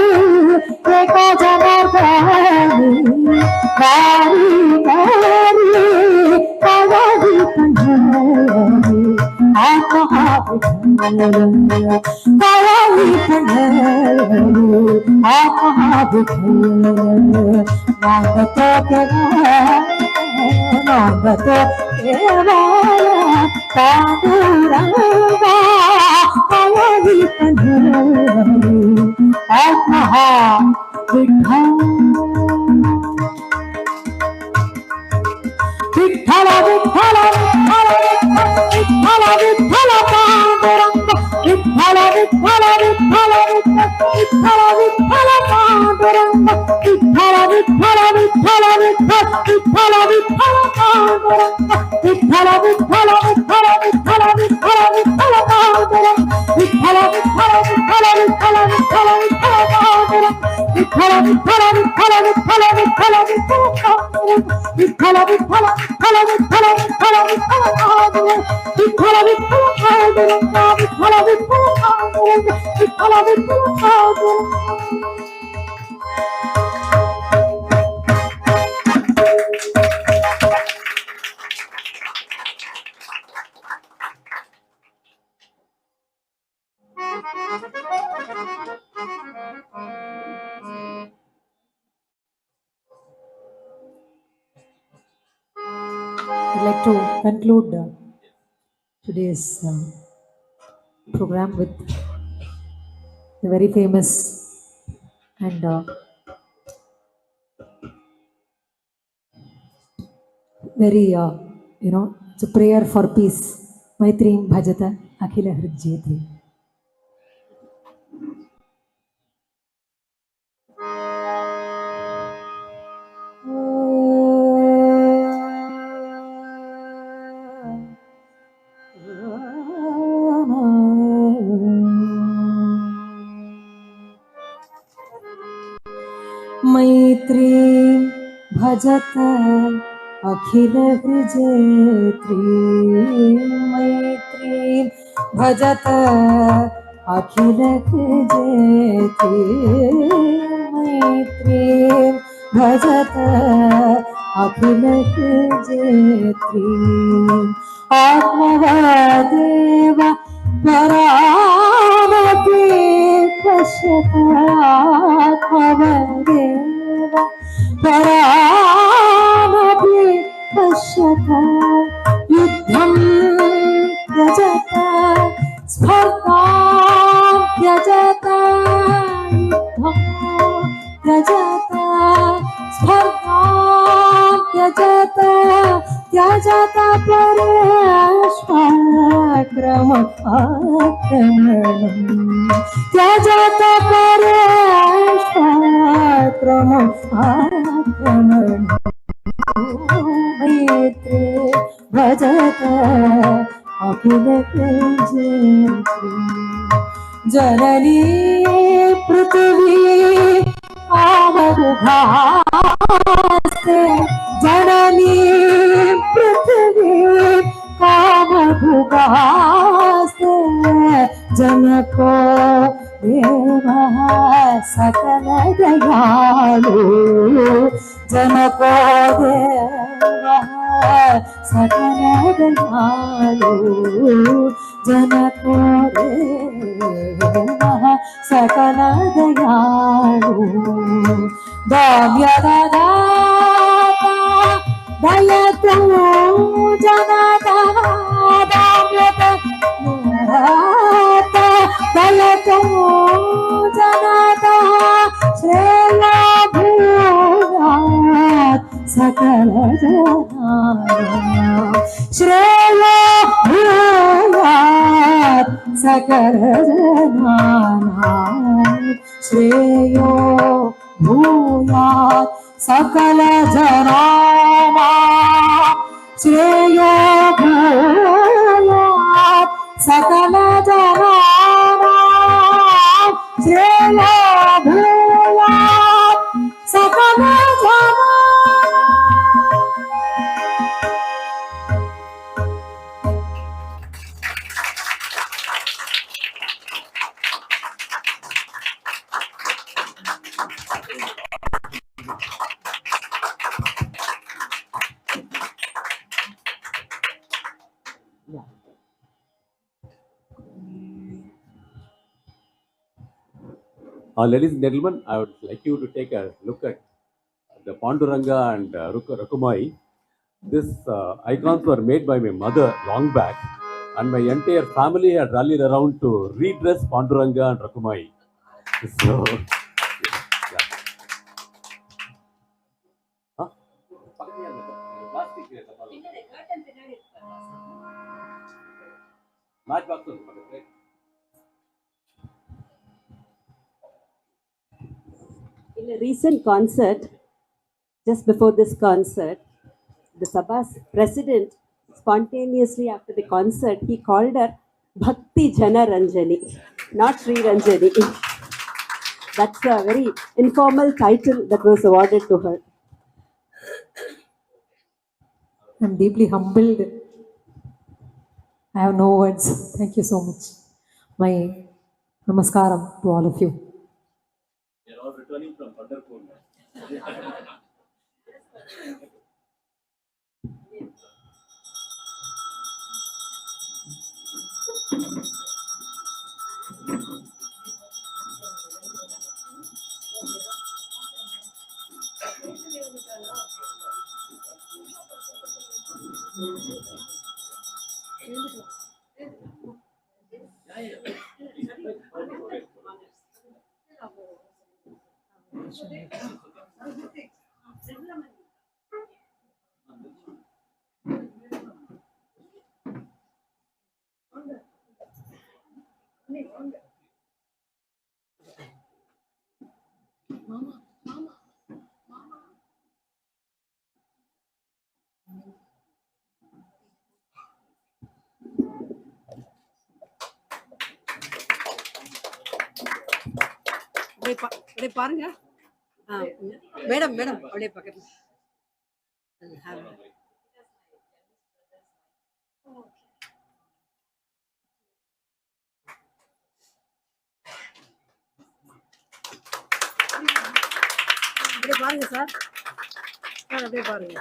एका जनार्दनी बारी बारी काली पंढरी आत्मा विठ्ठल काली पंढरी आत्मा विठ्ठल नागतो केवळ पांडुरंगा काली पंढरी आत्मा Vitthal Vitthal Vitthal Vitthal Vitthal Pandurang Vitthal Vitthal Vitthal Vitthal Vitthal Pandurang Vitthal Vitthal Vitthal Vitthal Vitthal Pandurang Vitthal Vitthal Vitthal Vitthal Vitthal Vitthal Pandurang Vitthal Vitthal Vitthal Vitthal Vitthal Vitthal Pandurang Vitthal Vitthal Vitthal Vitthal Vitthal Vitthal Pandurang Vitthal Vitthal Vitthal Vitthal Vitthal Vitthal Pandurang Vitthal Vitthal Pandurang Vitthal Vitthal Pandurang Vitthal Vitthal Pandurang I'd like to conclude today's program with the very famous and very, it's a prayer for peace. Maitrim bhajata akhila hrijyate. मैत्रीं भजत अखिल हृजयत्री मैत्रीं भजत अखिल हृजयत्री मैत्रीं भजत अखिल जेत्री आत्मवदेव परामपि पश्यत आत्मवदेव परामपि पश्यत युद्धं त्यजत स्पर्धां त्यजत युद्धं त्यजत स्पर्धां त्यजत त्यजत परेष्वाक्रमणम् त्यजत परेष्वाक्रमणम् मैत्रे भजत अखिल जयत्री जननी पृथ्वी कामदुघास्ते जननी पृथ्वी कामदुघास्ते जनको देवः सकल दयालु जनको देवः सकल दयालु जनको देवः सकल दयालु दाम्यदाता दयतु जनता दाम्यदाता दयतु जनता श्रेयो भूयात् सकल जनानां श्रेयो भूयात् सकल जनानां श्रेयो भूयात् सकल जनानां श्रेयो भूयात् सकल जनानां श्रेयो भूयात् सकल जनानां Ladies and gentlemen, I would like you to take a look at the Panduranga and Rakumai. These icons were made by my mother long back, and my entire family had rallied around to redress Panduranga and Rakumai. So, yeah. Huh? Matchbox on the In a recent concert, just before this concert, the Sabha's president spontaneously after the concert, he called her Bhakti Jana Ranjani, not Sri Ranjani. That's a very informal title that was awarded to her. I'm deeply humbled. I have no words. Thank you so much. My namaskaram to all of you. They're all returning from Pandarpur. அப்படியே பாருங்க madam madam அப்படியே பக்கத்துல அப்படியே பாருங்க sir அப்படியே பாருங்க.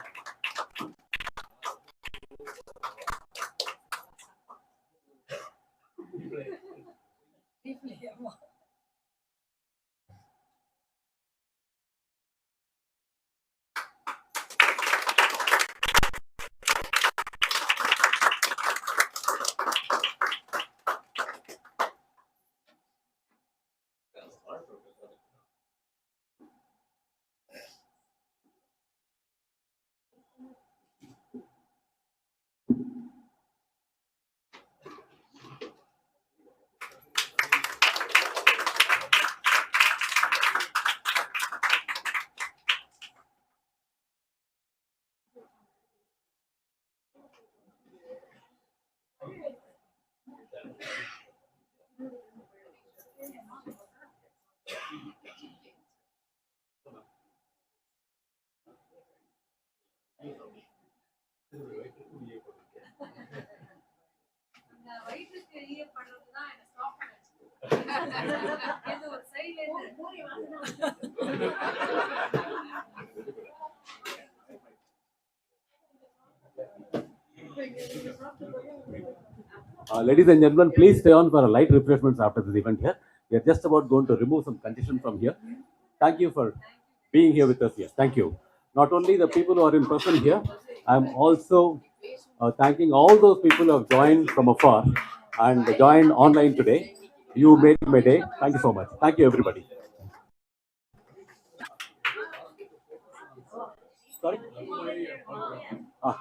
Ladies and gentlemen, please stay on for a light refreshments after this event here. We are just about going to remove some condition from here. Thank you for being here with us here. Thank you. Not only the people who are in person here, I'm also thanking all those people who have joined from afar and joined online today. You made my day. Thank you so much. Thank you, everybody. Sorry? Ah.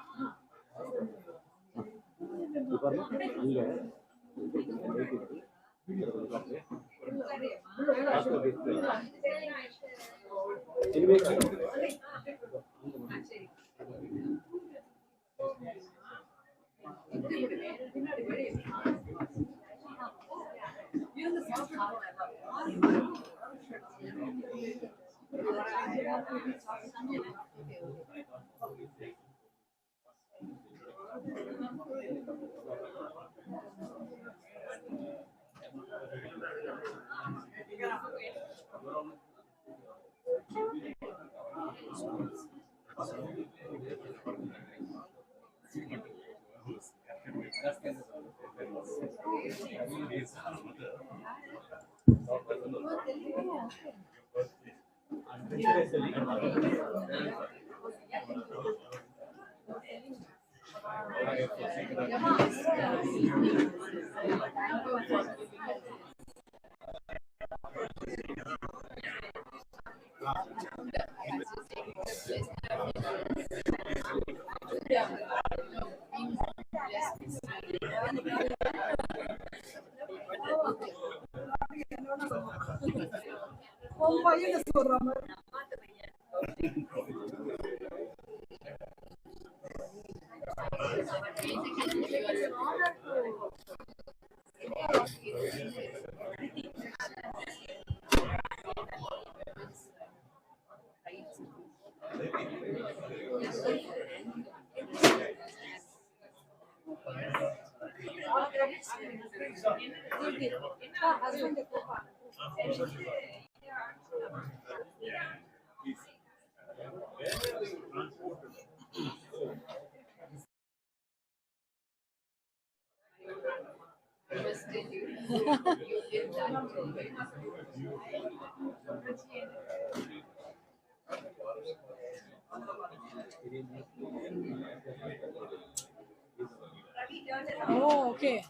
Oh, okay.